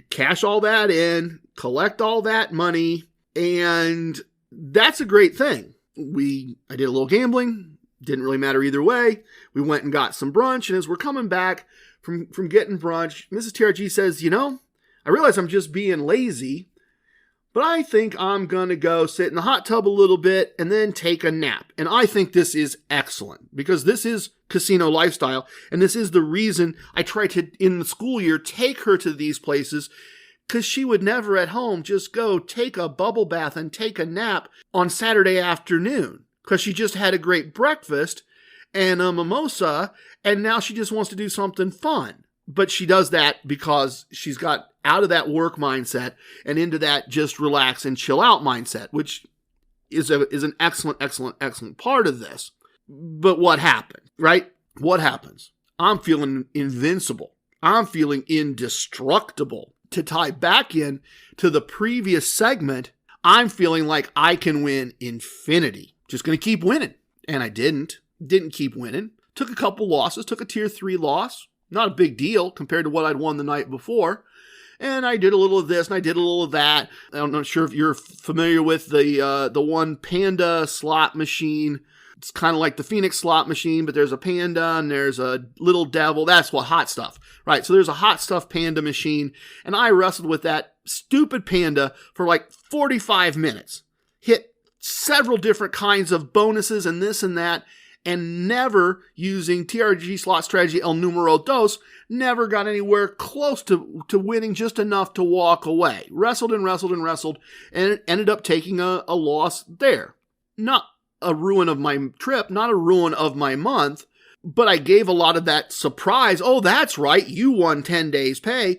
cash all that in, collect all that money, and that's a great thing. I did a little gambling, didn't really matter either way. We went and got some brunch, and as we're coming back from getting brunch, Mrs. TRG says, I realize I'm just being lazy, but I think I'm going to go sit in the hot tub a little bit and then take a nap. And I think this is excellent because this is casino lifestyle, and this is the reason I try to, in the school year, take her to these places, because she would never at home just go take a bubble bath and take a nap on Saturday afternoon because she just had a great breakfast and a mimosa, and now she just wants to do something fun. But she does that because she's got out of that work mindset and into that just relax and chill out mindset, which is an excellent, excellent, excellent part of this. But what happened, right? What happens? I'm feeling invincible. I'm feeling indestructible. To tie back in to the previous segment, I'm feeling like I can win infinity. Just going to keep winning. And I didn't keep winning. Took a couple losses, took a tier 3 loss. Not a big deal compared to what I'd won the night before. And I did a little of this and I did a little of that. I'm not sure if you're familiar with the one Panda slot machine. It's kind of like the Phoenix slot machine, but there's a Panda and there's a Little Devil. That's what Hot Stuff, right? So there's a Hot Stuff Panda machine, and I wrestled with that stupid Panda for like 45 minutes. Hit several different kinds of bonuses and this and that, and never using TRG slot strategy El Numero Dos, never got anywhere close to winning just enough to walk away. Wrestled and wrestled and wrestled, and ended up taking a loss there. Not a ruin of my trip, not a ruin of my month, but I gave a lot of that surprise. Oh, that's right, you won 10 days pay.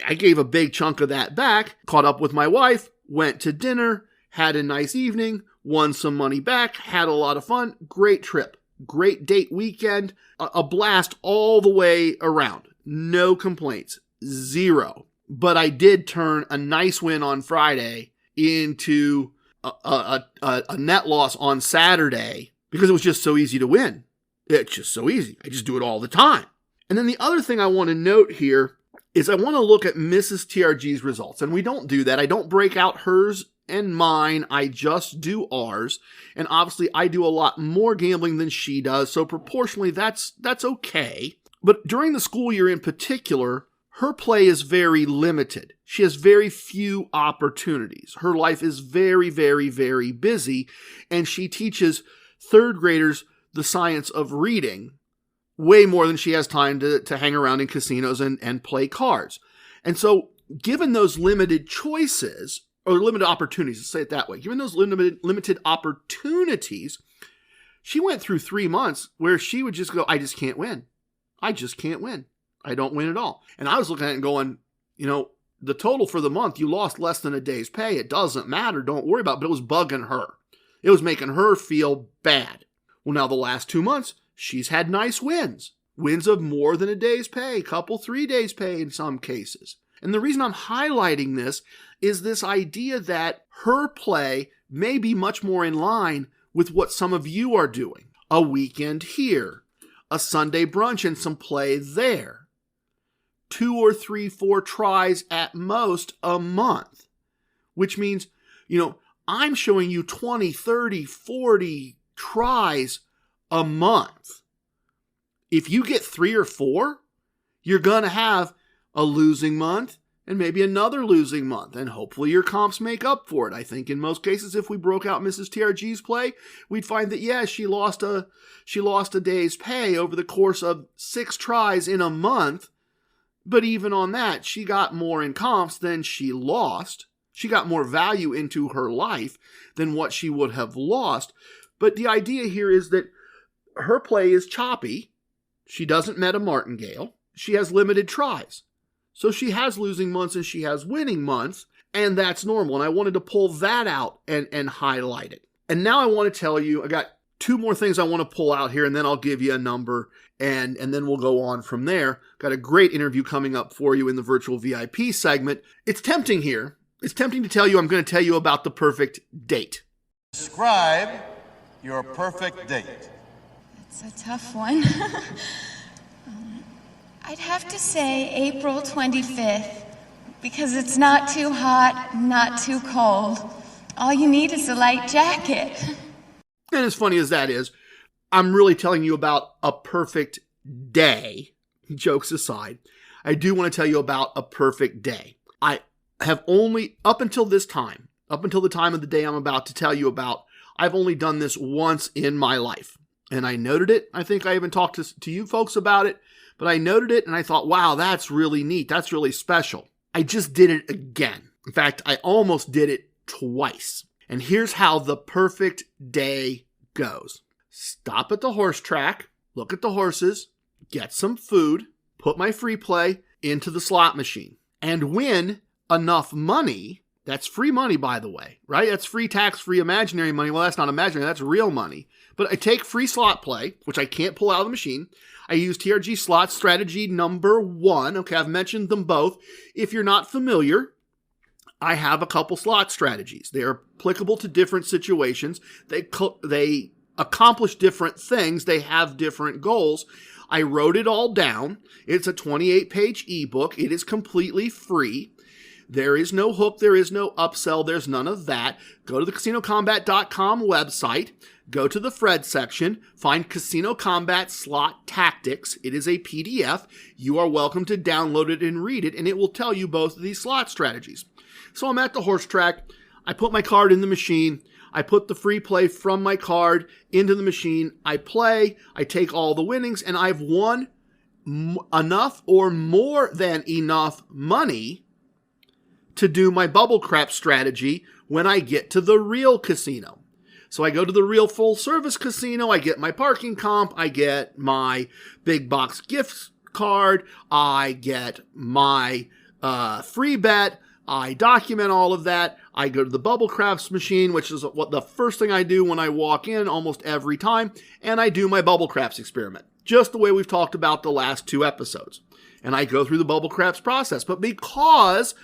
I gave a big chunk of that back, caught up with my wife, went to dinner, had a nice evening, won some money back, had a lot of fun, great trip, great date weekend, a blast all the way around. No complaints, zero. But I did turn a nice win on Friday into a net loss on Saturday because it was just so easy to win. It's just so easy. I just do it all the time. And then the other thing I want to note here is I want to look at Mrs. TRG's results. And we don't do that. I don't break out hers and mine. I just do ours. And obviously I do a lot more gambling than she does. So proportionally, that's okay. But during the school year in particular, her play is very limited. She has very few opportunities. Her life is very, very, very busy, and she teaches third graders the science of reading way more than she has time to hang around in casinos and play cards. And so, given those limited choices, or limited opportunities, let's say it that way, given those limited opportunities, she went through 3 months where she would just go, I just can't win. I just can't win. I don't win at all. And I was looking at it and going, the total for the month, you lost less than a day's pay. It doesn't matter. Don't worry about it. But it was bugging her. It was making her feel bad. Well, now the last 2 months, she's had nice wins. Wins of more than a day's pay, couple 3 days pay in some cases. And the reason I'm highlighting this is this idea that her play may be much more in line with what some of you are doing. A weekend here, a Sunday brunch and some play there. 2 or 3, 4 tries at most a month, which means, I'm showing you 20, 30, 40 tries a month. If you get 3 or 4, you're going to have a losing month and maybe another losing month, and hopefully your comps make up for it. I think in most cases, if we broke out Mrs. TRG's play, we'd find that, she lost a day's pay over the course of 6 tries in a month. But even on that, she got more in comps than she lost. She got more value into her life than what she would have lost. But the idea here is that her play is choppy. She doesn't Meta-Martingale. She has limited tries. So she has losing months and she has winning months, and that's normal. And I wanted to pull that out and highlight it. And now I want to tell you, I got 2 more things I want to pull out here, and then I'll give you a number, and then we'll go on from there. Got a great interview coming up for you in the virtual VIP segment. It's tempting here. It's tempting to tell you I'm going to tell you about the perfect date. Describe your perfect date. It's a tough one. I'd have to say April 25th, because it's not too hot, not too cold. All you need is a light jacket. And as funny as that is, I'm really telling you about a perfect day. Jokes aside, I do want to tell you about a perfect day. I have only, up until the time of the day I'm about to tell you about, I've only done this once in my life. And I noted it. I think I even talked to you folks about it. But I noted it and I thought, wow, that's really neat. That's really special. I just did it again. In fact, I almost did it twice. And here's how the perfect day goes. Stop at the horse track, look at the horses, get some food, put my free play into the slot machine, and win enough money. That's free money, by the way, right? That's free tax-free imaginary money. Well, that's not imaginary, that's real money. But I take free slot play, which I can't pull out of the machine. I use TRG slot strategy number 1. Okay, I've mentioned them both. If you're not familiar, I have a couple slot strategies. They are applicable to different situations. They accomplish different things. They have different goals. I wrote it all down. It's a 28-page ebook. It is completely free. There is no hook. There is no upsell. There's none of that. Go to the CasinoCombat.com website. Go to the Fred section. Find Casino Combat Slot Tactics. It is a PDF. You are welcome to download it and read it, and it will tell you both of these slot strategies. So I'm at the horse track. I put my card in the machine. I put the free play from my card into the machine. I play. I take all the winnings, and I've won enough or more than enough money to do my bubble crap strategy when I get to the real casino. So I go to the real full-service casino. I get my parking comp. I get my big box gift card. I get my free bet. I document all of that. I go to the bubble craps machine, which is what the first thing I do when I walk in almost every time, and I do my bubble craps experiment, just the way we've talked about the last 2 episodes. And I go through the bubble craps process. But because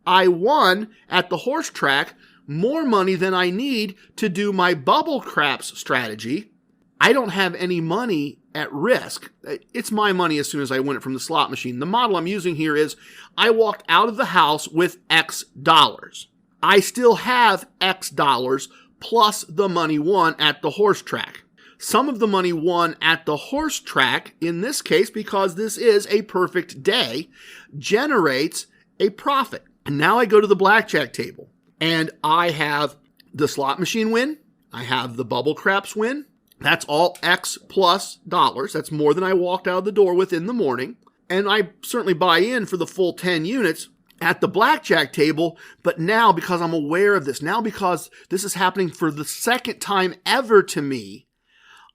I won at the horse track more money than I need to do my bubble craps strategy, I don't have any money at risk. It's my money as soon as I win it from the slot machine. The model I'm using here is I walked out of the house with X dollars. I still have X dollars plus the money won at the horse track. Some of the money won at the horse track, in this case, because this is a perfect day, generates a profit. And now I go to the blackjack table, and I have the slot machine win. I have the bubble craps win. That's all X plus dollars. That's more than I walked out of the door with in the morning. And I certainly buy in for the full 10 units at the blackjack table. But now, because I'm aware of this, now because this is happening for the second time ever to me,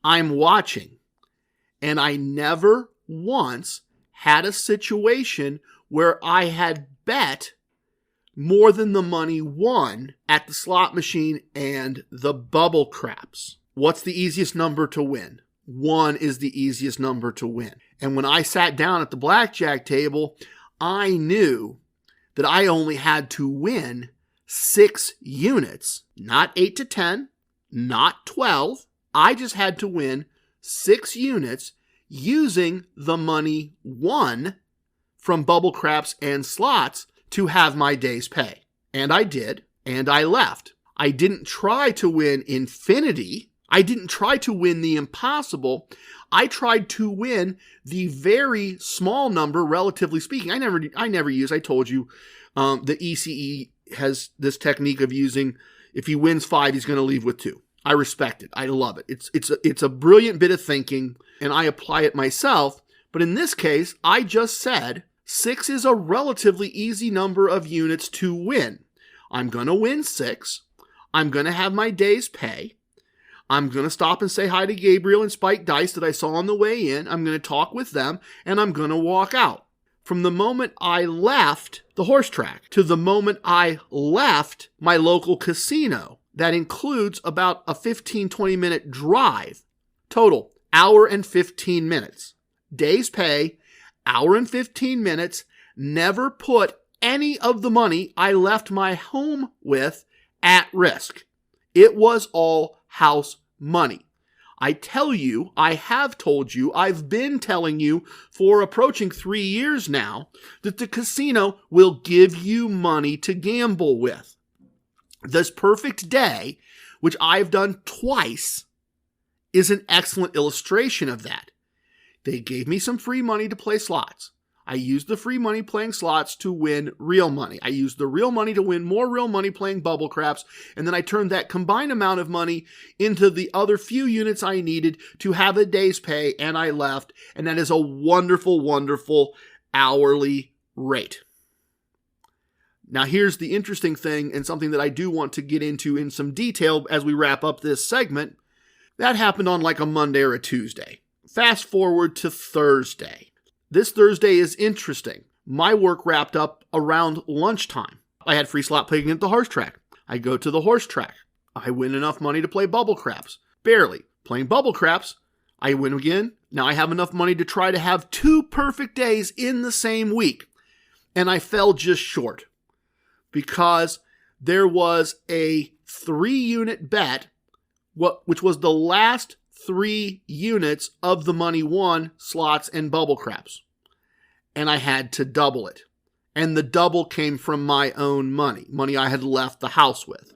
I'm watching. And I never once had a situation where I had bet more than the money won at the slot machine and the bubble craps. What's the easiest number to win? 1 is the easiest number to win. And when I sat down at the blackjack table, I knew that I only had to win 6 units, not 8 to 10, not 12. I just had to win 6 units using the money won from bubble craps and slots to have my day's pay. And I did, and I left. I didn't try to win infinity. I didn't try to win the impossible. I tried to win the very small number, relatively speaking. I never use, I told you, the ECE has this technique of using, if he wins 5, he's going to leave with 2. I respect it. I love it. It's a brilliant bit of thinking, and I apply it myself. But in this case, I just said 6 is a relatively easy number of units to win. I'm going to win 6. I'm going to have my day's pay. I'm going to stop and say hi to Gabriel and Spike Dice that I saw on the way in. I'm going to talk with them, and I'm going to walk out. From the moment I left the horse track to the moment I left my local casino, that includes about a 15-20 minute drive. Total, hour and 15 minutes. Day's pay, hour and 15 minutes. Never put any of the money I left my home with at risk. It was all house money. I tell you, I have told you, I've been telling you for approaching 3 years now that the casino will give you money to gamble with. This perfect day, which I've done twice, is an excellent illustration of that. They gave me some free money to play slots. I used the free money playing slots to win real money. I used the real money to win more real money playing bubble craps, and then I turned that combined amount of money into the other few units I needed to have a day's pay, and I left, and that is a wonderful, wonderful hourly rate. Now here's the interesting thing, and something that I do want to get into in some detail as we wrap up this segment. That happened on like a Monday or a Tuesday. Fast forward to Thursday. This Thursday is interesting. My work wrapped up around lunchtime. I had free slot playing at the horse track. I go to the horse track. I win enough money to play bubble craps. Barely. Playing bubble craps, I win again. Now I have enough money to try to have 2 perfect days in the same week. And I fell just short because there was a 3-unit bet, which was the last 3 units of the money won slots and bubble craps. And I had to double it. And the double came from my own money I had left the house with.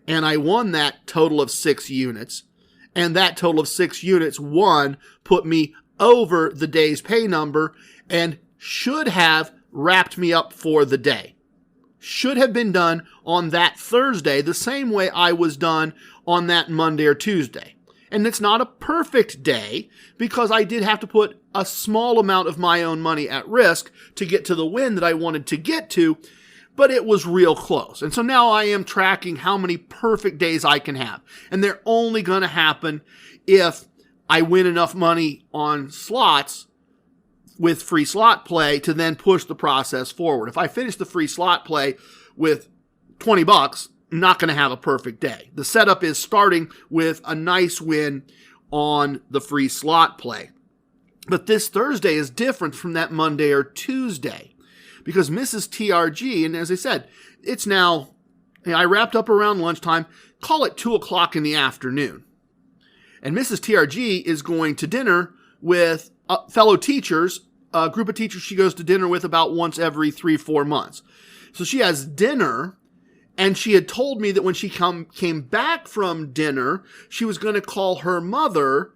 And I won that total of 6 units. And that total of 6 units won put me over the day's pay number and should have wrapped me up for the day. Should have been done on that Thursday the same way I was done on that Monday or Tuesday. And it's not a perfect day because I did have to put a small amount of my own money at risk to get to the win that I wanted to get to, but it was real close. And so now I am tracking how many perfect days I can have. And they're only going to happen if I win enough money on slots with free slot play to then push the process forward. If I finish the free slot play with $20, I'm not going to have a perfect day. The setup is starting with a nice win on the free slot play. But this Thursday is different from that Monday or Tuesday because Mrs. TRG, and as I said, it's now, I wrapped up around lunchtime, call it 2 o'clock in the afternoon. And Mrs. TRG is going to dinner with fellow teachers, a group of teachers she goes to dinner with about once every 3-4 months. So she has dinner, and she had told me that when she came back from dinner, she was going to call her mother,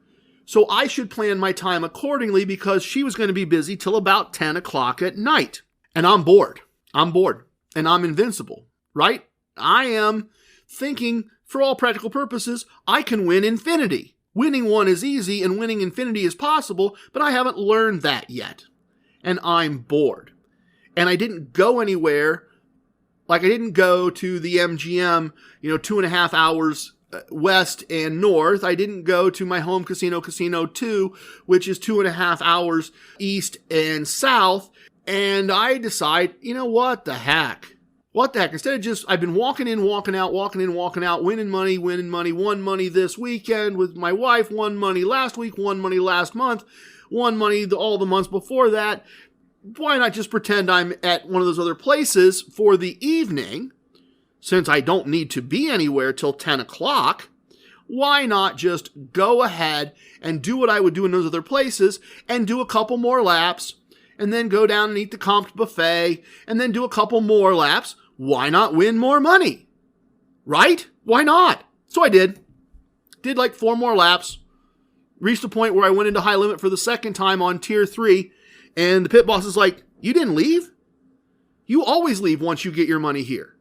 so I should plan my time accordingly because she was going to be busy till about 10 o'clock at night. And I'm bored. And I'm invincible, right? I am thinking, for all practical purposes, I can win infinity. Winning one is easy and winning infinity is possible, but I haven't learned that yet. And I'm bored. And I didn't go anywhere. Like I didn't go to the MGM, 2.5 hours west and north. I didn't go to my home casino, Casino 2, which is 2.5 hours east and south. And I decide, what the heck? What the heck? Instead of just, I've been walking in, walking out, winning money, won money this weekend with my wife, won money last week, won money last month, won money all the months before that. Why not just pretend I'm at one of those other places for the evening, since I don't need to be anywhere till 10 o'clock? Why not just go ahead and do what I would do in those other places and do a couple more laps and then go down and eat the comped buffet and then do a couple more laps? Why not win more money? Right? Why not? So I did. Did like 4 more laps. Reached a point where I went into high limit for the second time on tier 3. And the pit boss is like, you didn't leave? You always leave once you get your money here.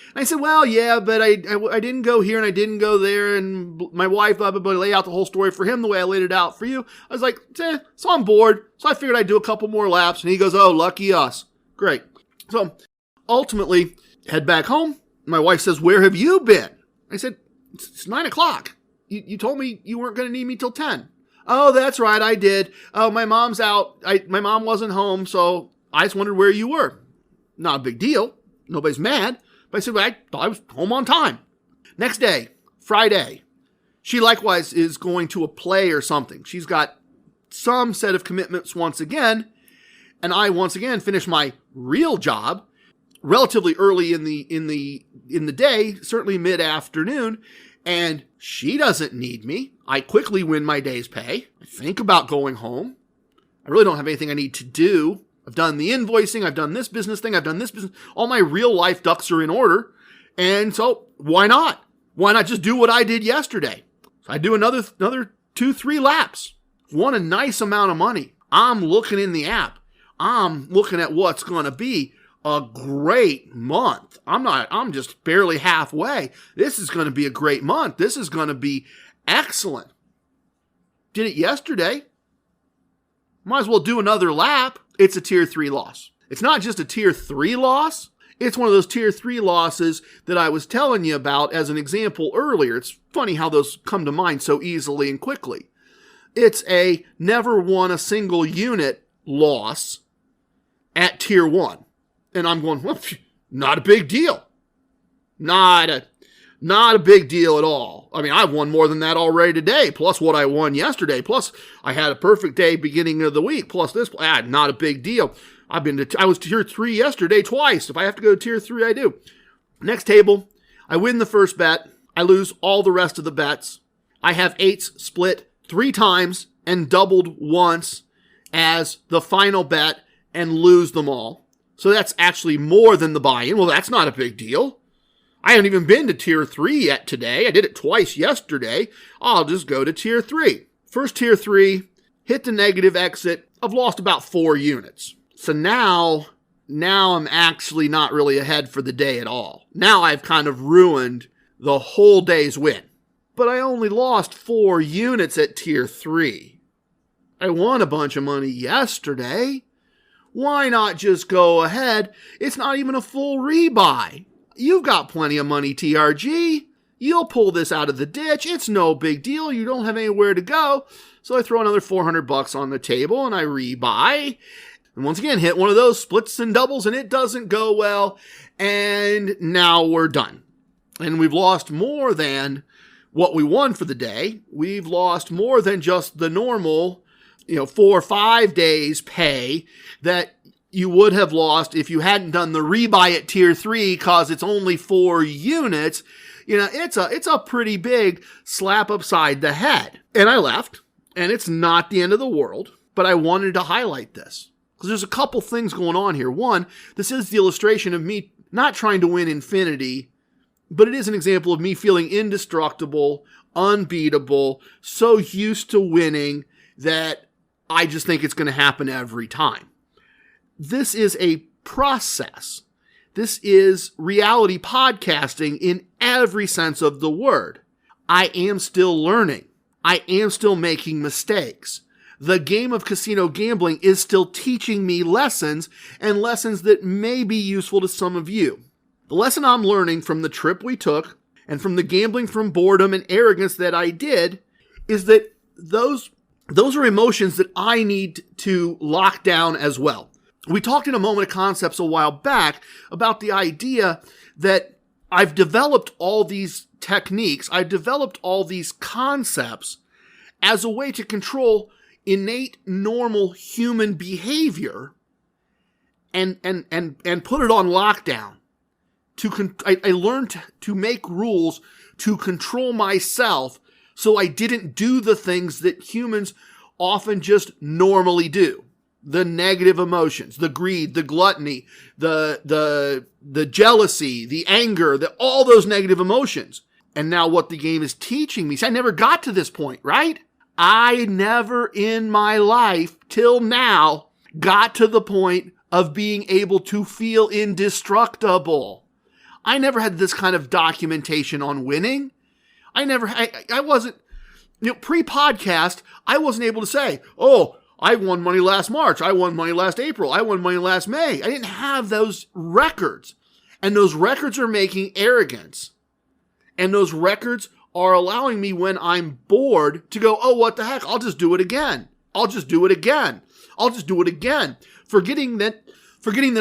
And I said, well, yeah, but I didn't go here and I didn't go there. And my wife, blah, blah, blah, lay out the whole story for him the way I laid it out for you. I was like, so I'm bored. So I figured I'd do a couple more laps. And he goes, oh, lucky us. Great. So ultimately, head back home. My wife says, where have you been? I said, it's 9 o'clock. You told me you weren't going to need me till 10. Oh, that's right, I did. Oh, my mom's out. My mom wasn't home, so I just wondered where you were. Not a big deal. Nobody's mad. But I said, well, I thought I was home on time. Next day, Friday, she likewise is going to a play or something. She's got some set of commitments once again, and I once again finish my real job relatively early in the day, certainly mid-afternoon, and she doesn't need me. I quickly win my day's pay. I think about going home. I really don't have anything I need to do. I've done the invoicing. I've done this business thing. I've done this business. All my real life ducks are in order. And so why not? Why not just do what I did yesterday? So I do another 2-3 laps. Won a nice amount of money. I'm looking in the app. I'm looking at what's going to be a great month. I'm just barely halfway. This is going to be a great month. This is going to be excellent. Did it yesterday. Might as well do another lap. It's a tier 3 loss. It's not just a tier 3 loss. It's one of those tier 3 losses that I was telling you about as an example earlier. It's funny how those come to mind so easily and quickly. It's a never won a single unit loss at tier 1. And I'm going, well, not a big deal. Not a big deal at all. I mean, I've won more than that already today, plus what I won yesterday, plus I had a perfect day beginning of the week, plus this, not a big deal. I was tier 3 yesterday twice. If I have to go to tier 3, I do. Next table, I win the first bet. I lose all the rest of the bets. I have 8s split 3 times and doubled once as the final bet and lose them all. So that's actually more than the buy-in. Well, that's not a big deal. I haven't even been to tier 3 yet today. I did it twice yesterday. I'll just go to tier 3. First tier 3, hit the negative exit. I've lost about 4 units. So now I'm actually not really ahead for the day at all. Now I've kind of ruined the whole day's win. But I only lost 4 units at tier 3. I won a bunch of money yesterday. Why not just go ahead? It's not even a full rebuy. You've got plenty of money, TRG. You'll pull this out of the ditch. It's no big deal. You don't have anywhere to go. So I throw another $400 on the table and I rebuy. And once again, hit one of those splits and doubles and it doesn't go well. And now we're done. And we've lost more than what we won for the day. We've lost more than just the normal, 4 or 5 days pay that you would have lost if you hadn't done the rebuy at tier 3 because it's only 4 units. It's a pretty big slap upside the head. And I left, and it's not the end of the world, but I wanted to highlight this because there's a couple things going on here. One, this is the illustration of me not trying to win infinity, but it is an example of me feeling indestructible, unbeatable, so used to winning that I just think it's going to happen every time. This is a process. This is reality podcasting in every sense of the word. I am still learning. I am still making mistakes. The game of casino gambling is still teaching me lessons, and lessons that may be useful to some of you. The lesson I'm learning from the trip we took and from the gambling from boredom and arrogance that I did is that those are emotions that I need to lock down as well. We talked in a moment of concepts a while back about the idea that I've developed all these techniques, I've developed all these concepts as a way to control innate normal human behavior and put it on lockdown. I learned to make rules to control myself so I didn't do the things that humans often just normally do. The negative emotions, the greed, the gluttony, the jealousy, the anger, all those negative emotions. And now what the game is teaching me, see, I never got to this point, right? I never in my life till now got to the point of being able to feel indestructible. I never had this kind of documentation on winning. I wasn't, pre-podcast, I wasn't able to say, oh, I won money last March. I won money last April. I won money last May. I didn't have those records. And those records are making arrogance. And those records are allowing me when I'm bored to go, oh, what the heck? I'll just do it again. I'll just do it again. I'll just do it again. Forgetting that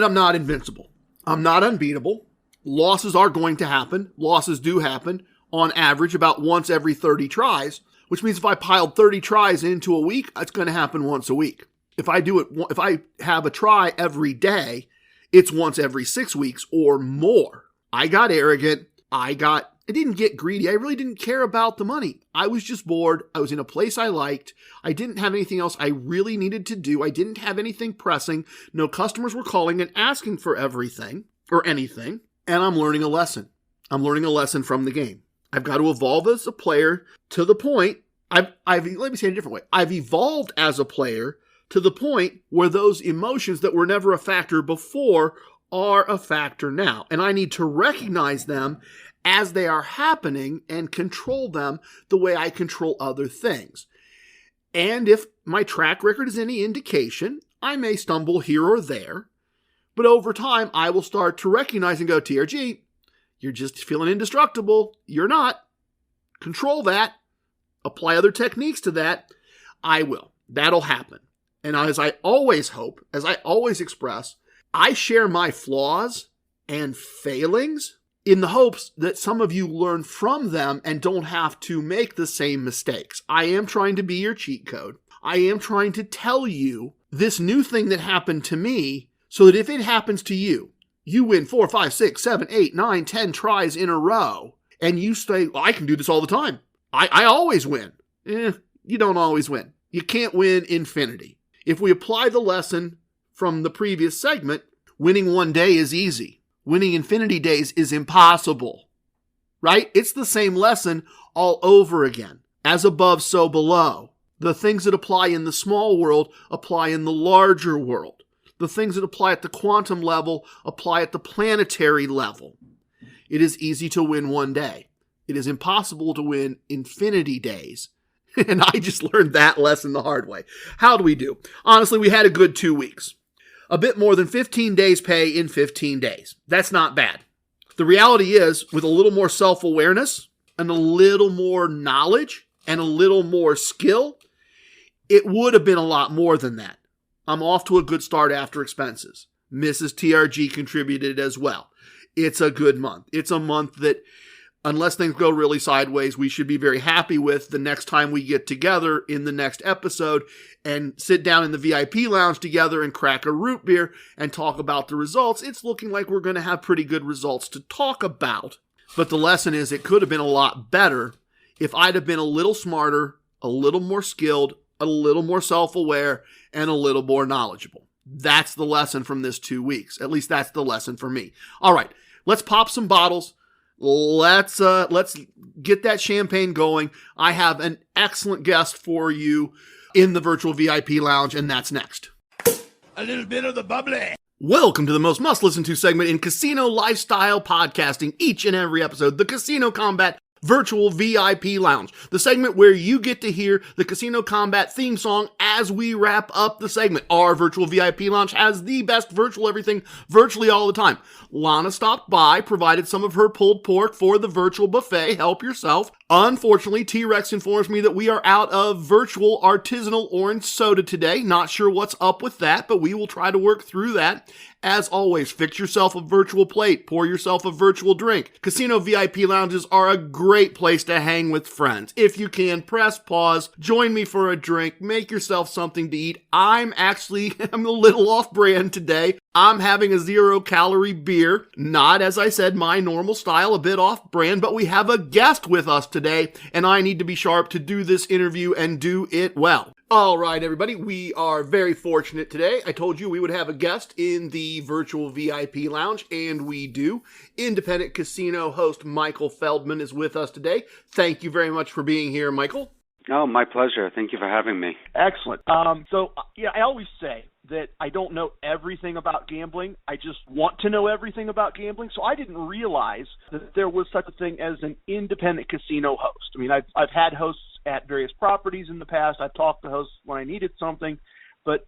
I'm not invincible. I'm not unbeatable. Losses are going to happen. Losses do happen on average about once every 30 tries. Which means if I piled 30 tries into a week, it's going to happen once a week. If I have a try every day, it's once every 6 weeks or more. I got arrogant. I didn't get greedy. I really didn't care about the money. I was just bored. I was in a place I liked. I didn't have anything else I really needed to do. I didn't have anything pressing. No customers were calling and asking for everything or anything. And I'm learning a lesson. I'm learning a lesson from the game. I've got to evolve as a player to the point, let me say it a different way. I've evolved as a player to the point where those emotions that were never a factor before are a factor now. And I need to recognize them as they are happening and control them the way I control other things. And if my track record is any indication, I may stumble here or there, but over time I will start to recognize and go, TRG, you're just feeling indestructible. You're not. Control that. Apply other techniques to that. I will. That'll happen. And as I always hope, as I always express, I share my flaws and failings in the hopes that some of you learn from them and don't have to make the same mistakes. I am trying to be your cheat code. I am trying to tell you this new thing that happened to me so that if it happens to you, you win 4, 5, 6, 7, 8, 9, 10 tries in a row, and you say, well, I can do this all the time. I always win. you don't always win. You can't win infinity. If we apply the lesson from the previous segment, winning one day is easy. Winning infinity days is impossible. Right? It's the same lesson all over again. As above, so below. The things that apply in the small world apply in the larger world. The things that apply at the quantum level apply at the planetary level. It is easy to win one day. It is impossible to win infinity days. And I just learned that lesson the hard way. How do we do? Honestly, we had a good 2 weeks. A bit more than 15 days pay in 15 days. That's not bad. The reality is, with a little more self-awareness and a little more knowledge and a little more skill, it would have been a lot more than that. I'm off to a good start after expenses. Mrs. TRG contributed as well. It's a good month. It's a month that, unless things go really sideways, we should be very happy with the next time we get together in the next episode and sit down in the VIP lounge together and crack a root beer and talk about the results. It's looking like we're going to have pretty good results to talk about. But the lesson is, it could have been a lot better if I'd have been a little smarter, a little more skilled, a little more self-aware, and a little more knowledgeable. That's the lesson from this 2 weeks. At least that's the lesson for me. All right, let's pop some bottles. Let's get that champagne going. I have an excellent guest for you in the virtual VIP lounge, and that's next. A little bit of the bubbly. Welcome to the most must-listen-to segment in casino lifestyle podcasting. Each and every episode, the Casino Combat Virtual VIP Lounge, the segment where you get to hear the Casino Combat theme song as we wrap up the segment. Our Virtual VIP Lounge has the best virtual everything virtually all the time. Lana stopped by, provided some of her pulled pork for the virtual buffet. Help yourself. Unfortunately, T-Rex informs me that we are out of virtual artisanal orange soda today. Not sure what's up with that, but we will try to work through that. As always, fix yourself a virtual plate, pour yourself a virtual drink. Casino VIP lounges are a great place to hang with friends. If you can, press pause, join me for a drink, make yourself something to eat. I'm a little off-brand today. I'm having a 0-calorie beer. Not, as I said, my normal style, a bit off-brand, but we have a guest with us today, and I need to be sharp to do this interview and do it well. All right, everybody, we are very fortunate today. I told you we would have a guest in the virtual VIP lounge, and we do. Independent casino host Michael Feldman is with us today. Thank you very much for being here, Michael. Oh, my pleasure. Thank you for having me. Excellent. I always say that I don't know everything about gambling. I just want to know everything about gambling. So I didn't realize that there was such a thing as an independent casino host. I mean, I've had hosts at various properties in the past. I've talked to hosts when I needed something. But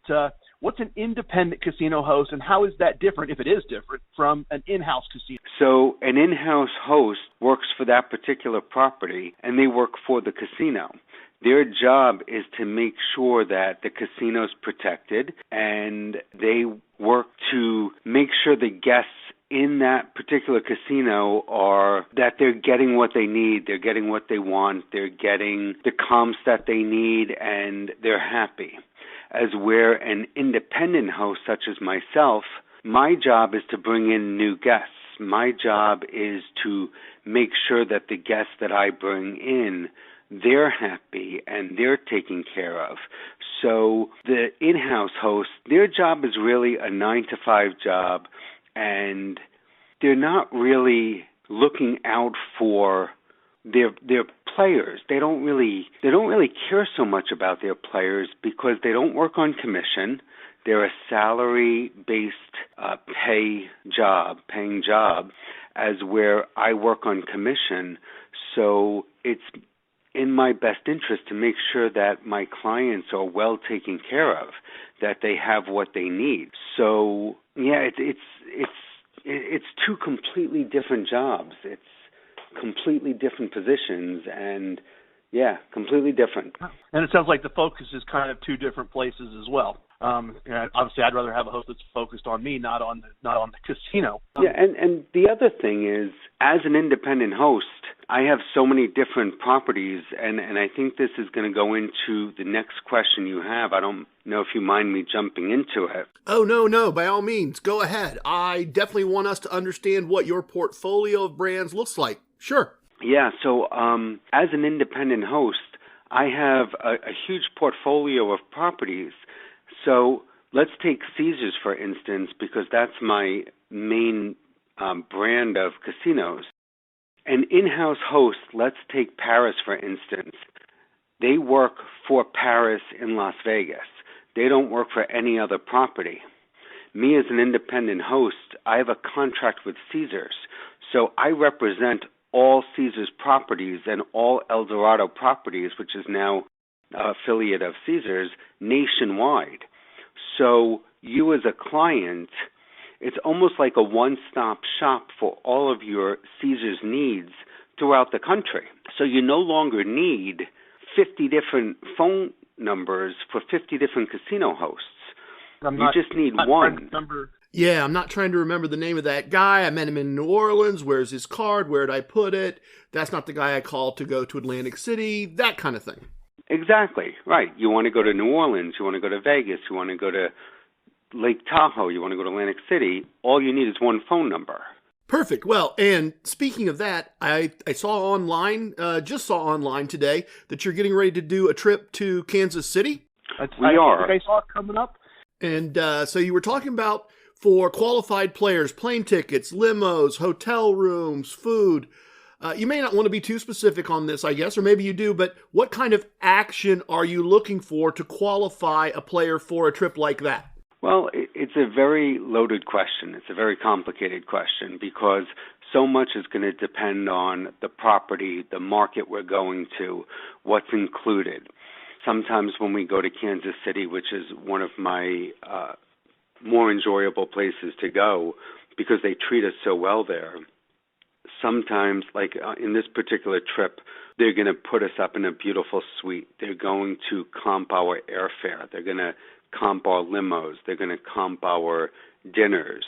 what's an independent casino host, and how is that different, if it is different, from an in-house casino? So an in-house host works for that particular property, and they work for the casino. Their job is to make sure that the casino's protected, and they work to make sure the guests in that particular casino that they're getting what they need, they're getting what they want, they're getting the comps that they need, and they're happy. As where an independent host such as myself, my job is to bring in new guests. My job is to make sure that the guests that I bring in, they're happy and they're taken care of. So the in-house host, their job is really a 9-to-5 job, and they're not really looking out for their players. They don't really care so much about their players because they don't work on commission. They're a salary-based paying job, as where I work on commission. So it's in my best interest to make sure that my clients are well taken care of, that they have what they need. So yeah, it's two completely different jobs. It's completely different positions, and yeah, completely different. And it sounds like the focus is kind of two different places as well. Obviously, I'd rather have a host that's focused on me, not on the casino. Yeah, and the other thing is, as an independent host, I have so many different properties, and I think this is going to go into the next question you have. I don't know if you mind me jumping into it. Oh, no, by all means, go ahead. I definitely want us to understand what your portfolio of brands looks like. Sure. Yeah, so as an independent host, I have a huge portfolio of properties. So let's take Caesars, for instance, because that's my main brand of casinos. An in-house host, let's take Paris, for instance. They work for Paris in Las Vegas. They don't work for any other property. Me as an independent host, I have a contract with Caesars. So I represent all Caesars properties and all Eldorado properties, which is now an affiliate of Caesars, nationwide. So you as a client, it's almost like a one-stop shop for all of your Caesars needs throughout the country. So you no longer need 50 different phone numbers for 50 different casino hosts. You just need one. Yeah, I'm not trying to remember the name of that guy. I met him in New Orleans. Where's his card? Where'd I put it? That's not the guy I called to go to Atlantic City. That kind of thing. Exactly, right. You want to go to New Orleans. You want to go to Vegas. You want to go to Lake Tahoe. You want to go to Atlantic City. All you need is one phone number. Perfect. Well, and speaking of that, I saw online, just saw online today, that you're getting ready to do a trip to Kansas City. We are. I saw it coming up. And so you were talking about, for qualified players, plane tickets, limos, hotel rooms, food. You may not want to be too specific on this, I guess, or maybe you do, but what kind of action are you looking for to qualify a player for a trip like that? Well, it's a very loaded question. It's a very complicated question because so much is going to depend on the property, the market we're going to, what's included. Sometimes when we go to Kansas City, which is one of my more enjoyable places to go because they treat us so well there, sometimes, like in this particular trip, they're going to put us up in a beautiful suite. They're going to comp our airfare. They're going to comp our limos. They're going to comp our dinners.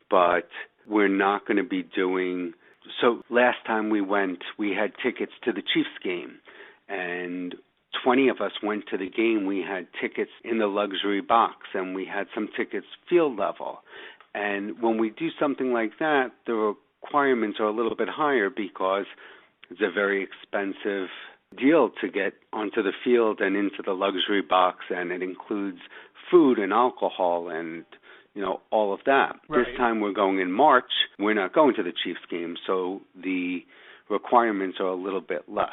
But we're not going to be doing... So last time we went, we had tickets to the Chiefs game, and 20 of us went to the game. We had tickets in the luxury box, and we had some tickets field level. And when we do something like that, the requirements are a little bit higher because it's a very expensive deal to get onto the field and into the luxury box, and it includes food and alcohol and, all of that. Right. This time we're going in March. We're not going to the Chiefs game, so the requirements are a little bit less.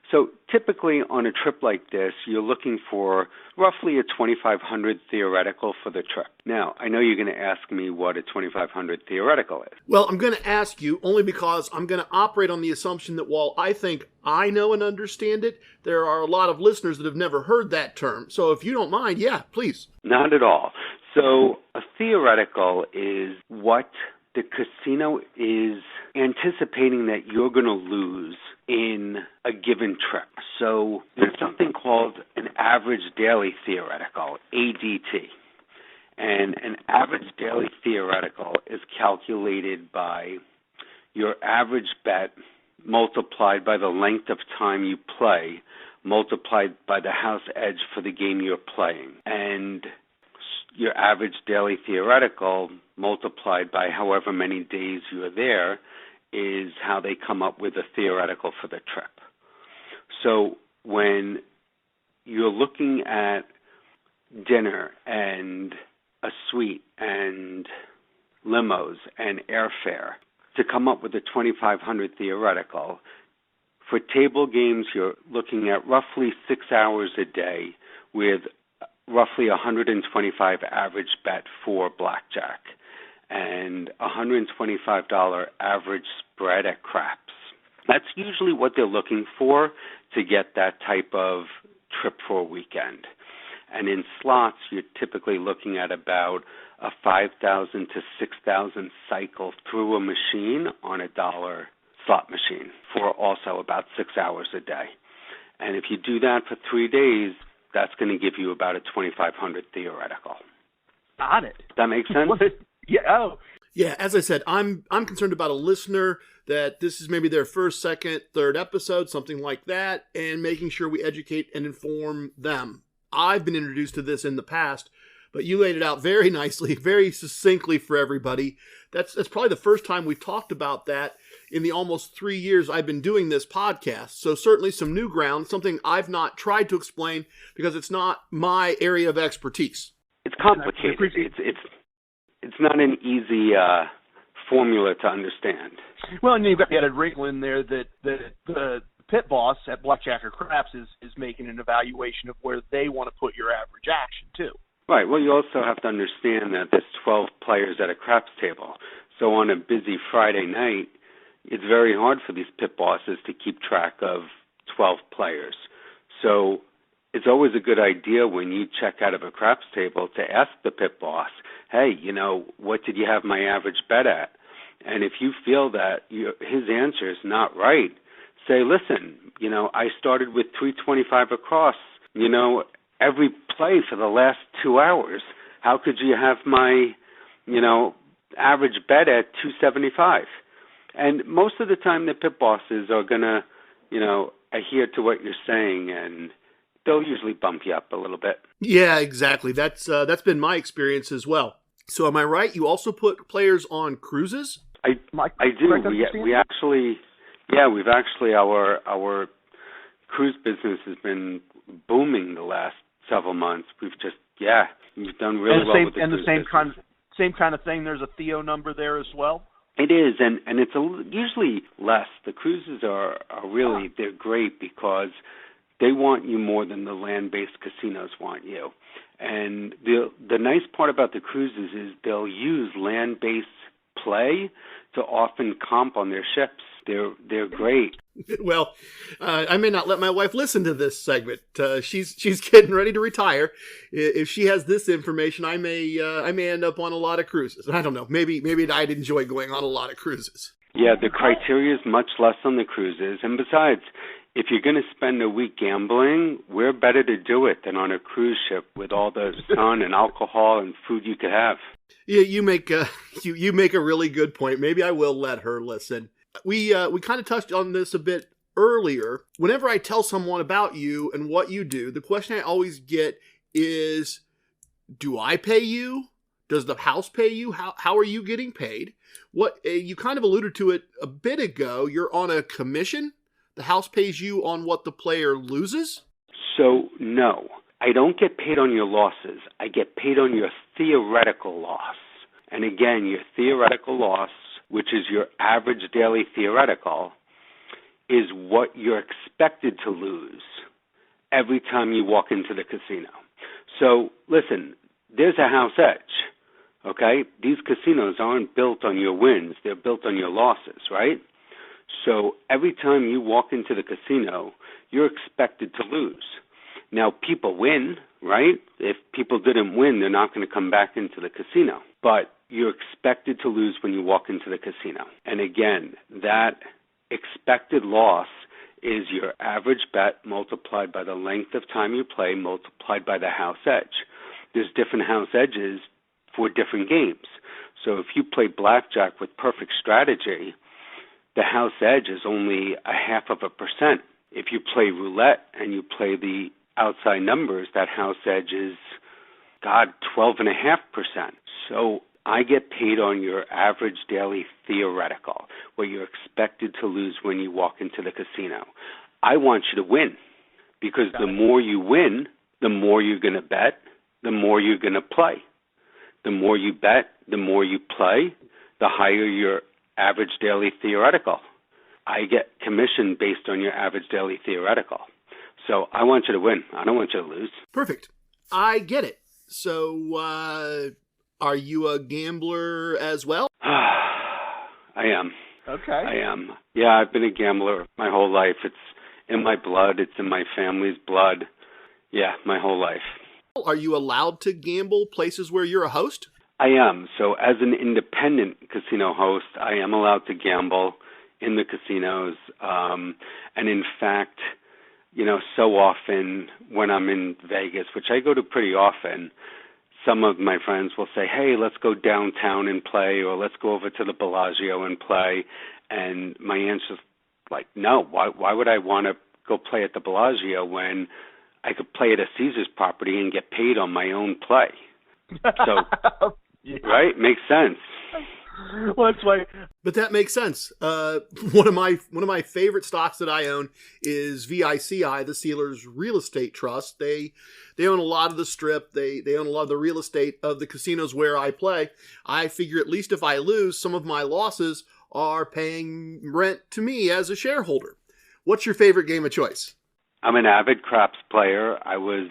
So typically on a trip like this, you're looking for roughly a $2,500 theoretical for the trip. Now, I know you're going to ask me what a $2,500 theoretical is. Well, I'm going to ask you only because I'm going to operate on the assumption that while I think I know and understand it, there are a lot of listeners that have never heard that term. So if you don't mind, yeah, please. Not at all. So a theoretical is what the casino is anticipating that you're going to lose in a given trip. So there's something called an average daily theoretical, ADT. And an average daily theoretical is calculated by your average bet multiplied by the length of time you play, multiplied by the house edge for the game you're playing. And your average daily theoretical multiplied by however many days you're there is how they come up with a theoretical for the trip. So when you're looking at dinner and a suite and limos and airfare to come up with a $2,500 theoretical, for table games you're looking at roughly 6 hours a day with roughly $125 average bet for blackjack and $125 average spread at craps. That's usually what they're looking for to get that type of trip for a weekend. And in slots, you're typically looking at about a 5,000 to 6,000 cycle through a machine on a dollar slot machine for also about 6 hours a day. And if you do that for 3 days, that's going to give you about a $2,500 theoretical. Got it. That makes sense? Yeah. Oh. Yeah, as I said, I'm concerned about a listener that this is maybe their first, second, third episode, something like that, and making sure we educate and inform them. I've been introduced to this in the past, but you laid it out very nicely, very succinctly for everybody. That's probably the first time we've talked about that in the almost 3 years I've been doing this podcast. So certainly some new ground, something I've not tried to explain because it's not my area of expertise. It's complicated. It's not an easy formula to understand. Well, and you've got the added wrinkle in there that the pit boss at Blackjack or Craps is making an evaluation of where they want to put your average action, too. Right. Well, you also have to understand that there's 12 players at a craps table. So on a busy Friday night, it's very hard for these pit bosses to keep track of 12 players. So it's always a good idea when you check out of a craps table to ask the pit boss, hey, what did you have my average bet at? And if you feel that his answer is not right, say, listen, I started with 325 across, every play for the last 2 hours. How could you have my, average bet at 275? And most of the time the pit bosses are going to, adhere to what you're saying, and they'll usually bump you up a little bit. Yeah, exactly. That's been my experience as well. So am I right? You also put players on cruises? I do. We actually, our cruise business has been booming the last several months. We've done really well with the cruise business. Same kind of thing. There's a Theo number there as well. It is, and it's usually less. The cruises are really, they're great because they want you more than the land-based casinos want you. And the nice part about the cruises is they'll use land-based play to often comp on their ships. They're great. Well, I may not let my wife listen to this segment. She's getting ready to retire. If she has this information, I may end up on a lot of cruises. I don't know. Maybe I'd enjoy going on a lot of cruises. Yeah, the criteria is much less on the cruises. And besides, if you're going to spend a week gambling, where better to do it than on a cruise ship with all the sun and alcohol and food you could have? Yeah, you make a really good point. Maybe I will let her listen. We kind of touched on this a bit earlier. Whenever I tell someone about you and what you do, the question I always get is, do I pay you? Does the house pay you? How are you getting paid? What you kind of alluded to it a bit ago. You're on a commission. The house pays you on what the player loses? So, no. I don't get paid on your losses. I get paid on your theoretical loss. And again, your theoretical loss, which is your average daily theoretical, is what you're expected to lose every time you walk into the casino. So, listen, there's a house edge, okay? These casinos aren't built on your wins. They're built on your losses, right? So every time you walk into the casino, you're expected to lose. Now, people win, right? If people didn't win, they're not going to come back into the casino. But you're expected to lose when you walk into the casino. And again, that expected loss is your average bet multiplied by the length of time you play multiplied by the house edge. There's different house edges for different games. So if you play blackjack with perfect strategy, the house edge is only 0.5%. If you play roulette and you play the outside numbers, that house edge is, 12.5%. So I get paid on your average daily theoretical, what you're expected to lose when you walk into the casino. I want you to win, because the more you win, the more you're going to bet, the more you're going to play. The more you bet, the more you play, the higher your average daily theoretical. I get commission based on your average daily theoretical. So I want you to win. I don't want you to lose. Perfect. I get it. So, are you a gambler as well? I am. Okay. I am. Yeah, I've been a gambler my whole life. It's in my blood. It's in my family's blood. Yeah, my whole life. Are you allowed to gamble places where you're a host? I am. So as an independent casino host, I am allowed to gamble in the casinos. And in fact, so often when I'm in Vegas, which I go to pretty often, some of my friends will say, hey, let's go downtown and play, or let's go over to the Bellagio and play. And my answer is like, no, why would I want to go play at the Bellagio when I could play at a Caesars property and get paid on my own play? So, yeah. Right? Makes sense. Well, that's why. But that makes sense. One of my favorite stocks that I own is VICI, the Sealers Real Estate Trust. They own a lot of the Strip. They own a lot of the real estate of the casinos where I play. I figure at least if I lose, some of my losses are paying rent to me as a shareholder. What's your favorite game of choice? I'm an avid craps player. I was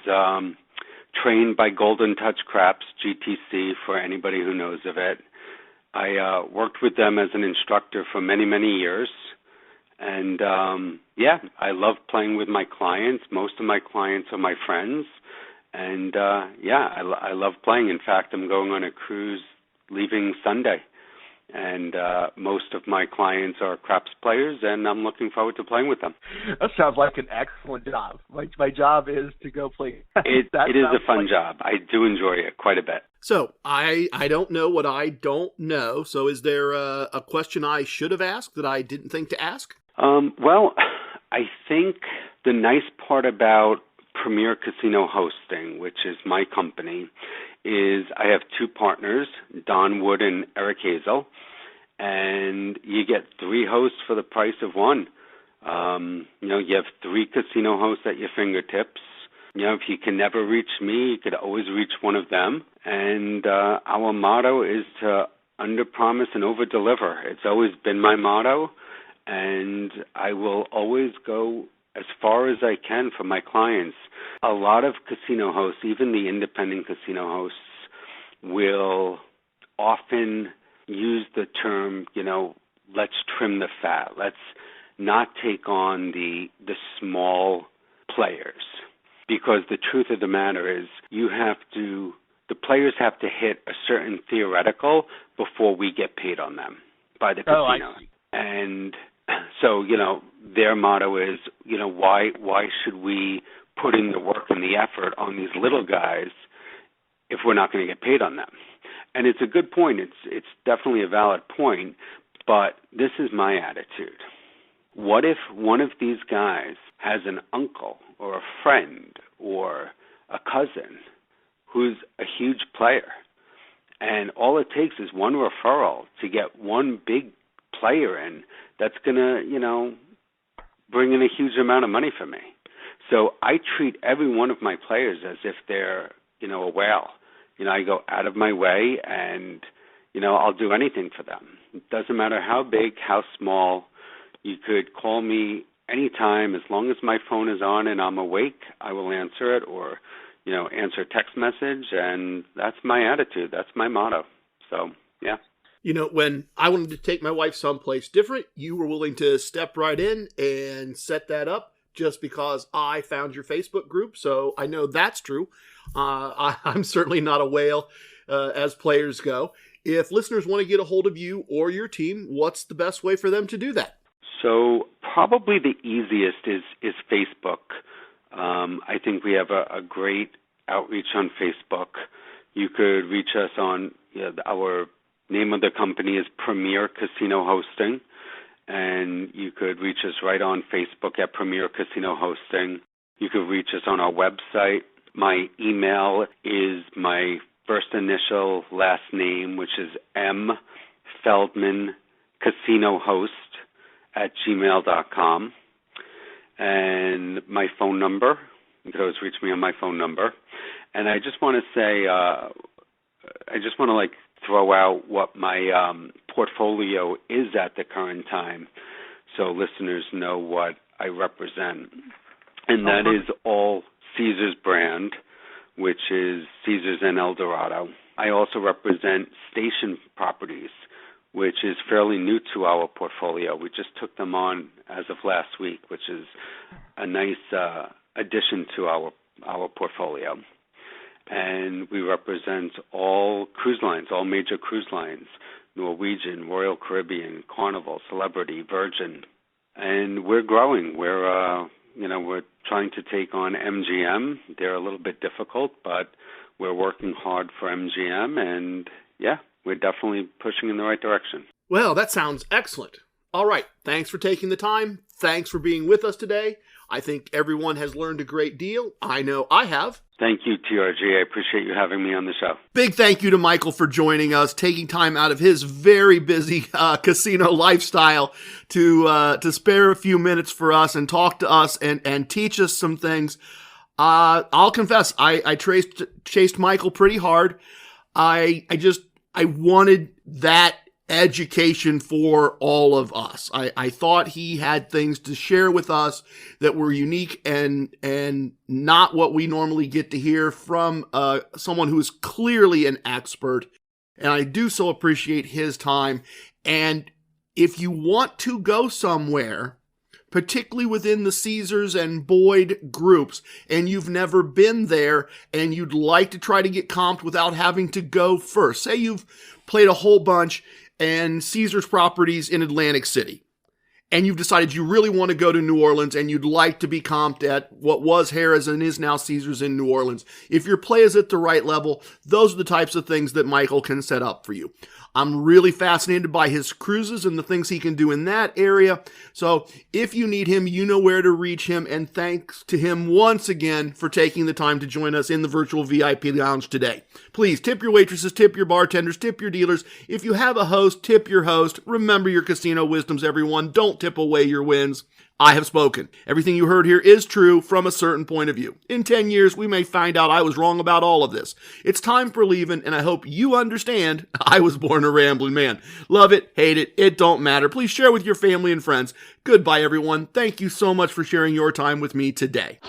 trained by Golden Touch Craps, GTC, for anybody who knows of it. I worked with them as an instructor for many, many years. And, I love playing with my clients. Most of my clients are my friends. And, I love playing. In fact, I'm going on a cruise leaving Sunday. And most of my clients are craps players, and I'm looking forward to playing with them. That sounds like an excellent job. My job is to go play. It is a fun job. I do enjoy it quite a bit. So I don't know what I don't know. So is there a question I should have asked that I didn't think to ask? Well, I think the nice part about Premier Casino Hosting, which is my company, is I have two partners, Don Wood and Eric Hazel, and you get three hosts for the price of one. You have three casino hosts at your fingertips. If you can never reach me, you could always reach one of them. And our motto is to underpromise and overdeliver. It's always been my motto, and I will always go as far as I can for my clients. A lot of casino hosts, even the independent casino hosts, will often use the term, let's trim the fat. Let's not take on the small players. Because the truth of the matter is the players have to hit a certain theoretical before we get paid on them by the casino. I see. And so, their motto is, why should we put in the work and the effort on these little guys if we're not going to get paid on them? And it's a good point. It's definitely a valid point, but this is my attitude. What if one of these guys has an uncle or a friend or a cousin who's a huge player, and all it takes is one referral to get one big player in that's going to, bring in a huge amount of money for me. So I treat every one of my players as if they're, a whale. I go out of my way and, I'll do anything for them. It doesn't matter how big, how small. You could call me anytime. As long as my phone is on and I'm awake, I will answer it or, answer a text message. And that's my attitude. That's my motto. So, yeah. When I wanted to take my wife someplace different, you were willing to step right in and set that up just because I found your Facebook group. So I know that's true. I'm certainly not a whale as players go. If listeners want to get a hold of you or your team, what's the best way for them to do that? So probably the easiest is Facebook. I think we have a great outreach on Facebook. You could reach us on our name of the company is Premier Casino Hosting, and you could reach us right on Facebook at Premier Casino Hosting. You could reach us on our website. My email is my first initial last name, which is M. Feldman Casino Host @gmail.com. And my phone number, you could always reach me on my phone number. And I just want to say, throw out what my portfolio is at the current time so listeners know what I represent. And that is all Caesars brand, which is Caesars and El Dorado. I also represent Station Properties, which is fairly new to our portfolio. We just took them on as of last week, which is a nice addition to our portfolio. And we represent all cruise lines, all major cruise lines, Norwegian, Royal Caribbean, Carnival, Celebrity, Virgin. And we're growing. We're trying to take on MGM. They're a little bit difficult, but we're working hard for MGM. And, we're definitely pushing in the right direction. Well, that sounds excellent. All right. Thanks for taking the time. Thanks for being with us today. I think everyone has learned a great deal. I know I have. Thank you, TRG. I appreciate you having me on the show. Big thank you to Michael for joining us, taking time out of his very busy casino lifestyle to spare a few minutes for us and talk to us and teach us some things. I'll confess, I chased Michael pretty hard. I wanted that education for all of us. I thought he had things to share with us that were unique and not what we normally get to hear from someone who is clearly an expert. And I do so appreciate his time. And if you want to go somewhere, particularly within the Caesars and Boyd groups, and you've never been there and you'd like to try to get comped without having to go first, say you've played a whole bunch and Caesars properties in Atlantic City, and you've decided you really want to go to New Orleans and you'd like to be comped at what was Harrah's and is now Caesars in New Orleans. If your play is at the right level, those are the types of things that Michael can set up for you. I'm really fascinated by his cruises and the things he can do in that area. So if you need him, you know where to reach him. And thanks to him once again for taking the time to join us in the virtual VIP lounge today. Please tip your waitresses, tip your bartenders, tip your dealers. If you have a host, tip your host. Remember your casino wisdoms, everyone. Don't tip away your wins. I have spoken. Everything you heard here is true from a certain point of view. In 10 years, we may find out I was wrong about all of this. It's time for leaving, and I hope you understand I was born a rambling man. Love it, hate it, it don't matter. Please share with your family and friends. Goodbye, everyone. Thank you so much for sharing your time with me today.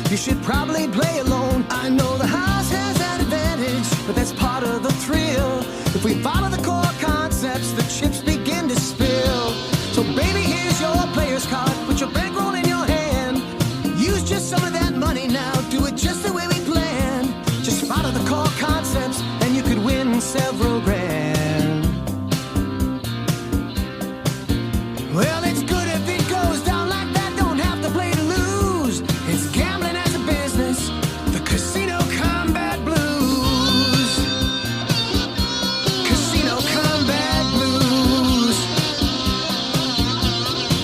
You should probably play alone. I know the house has that advantage, but that's part of the thrill. If we follow the core concepts, the chips begin to spill. So baby, here's your player's card. Put your bankroll in your hand. Use just some of that money now. Do it just the way we planned. Just follow the core concepts, and you could win several grand. Well, it's good if it goes down like that. Don't have to play to lose. It's gambling as a business, the Casino Combat Blues. Casino Combat Blues.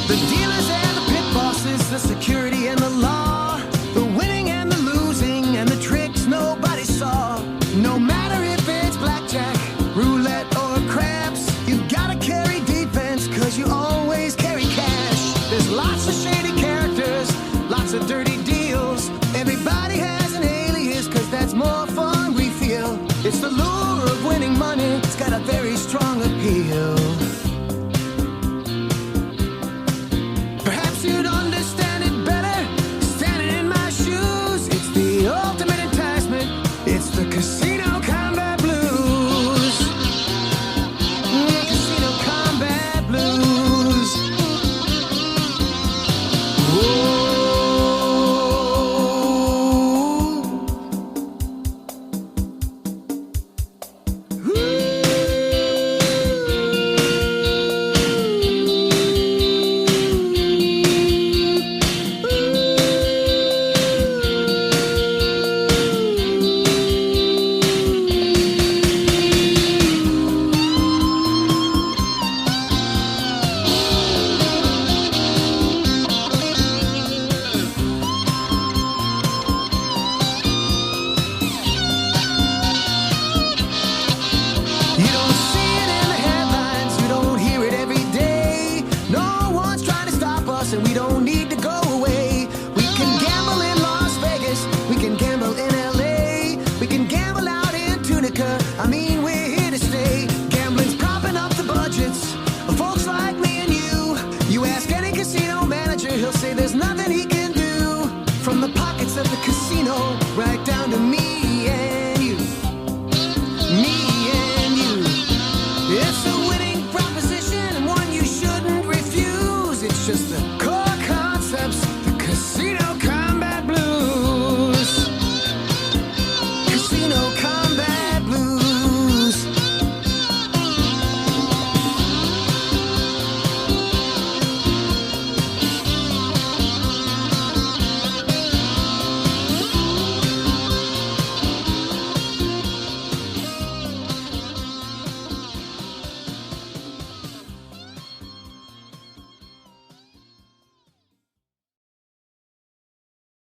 The dealers and the pit bosses, the security and the law, the winning and the losing and the tricks nobody saw. No matter if it's blackjack, roulette or craps, you've gotta carry defense, cause you always carry cash. There's lots of shady characters, lots of dirty deals. Everybody has an alias, cause that's more fun we feel. It's the lure of winning money, it's got a very strong appeal.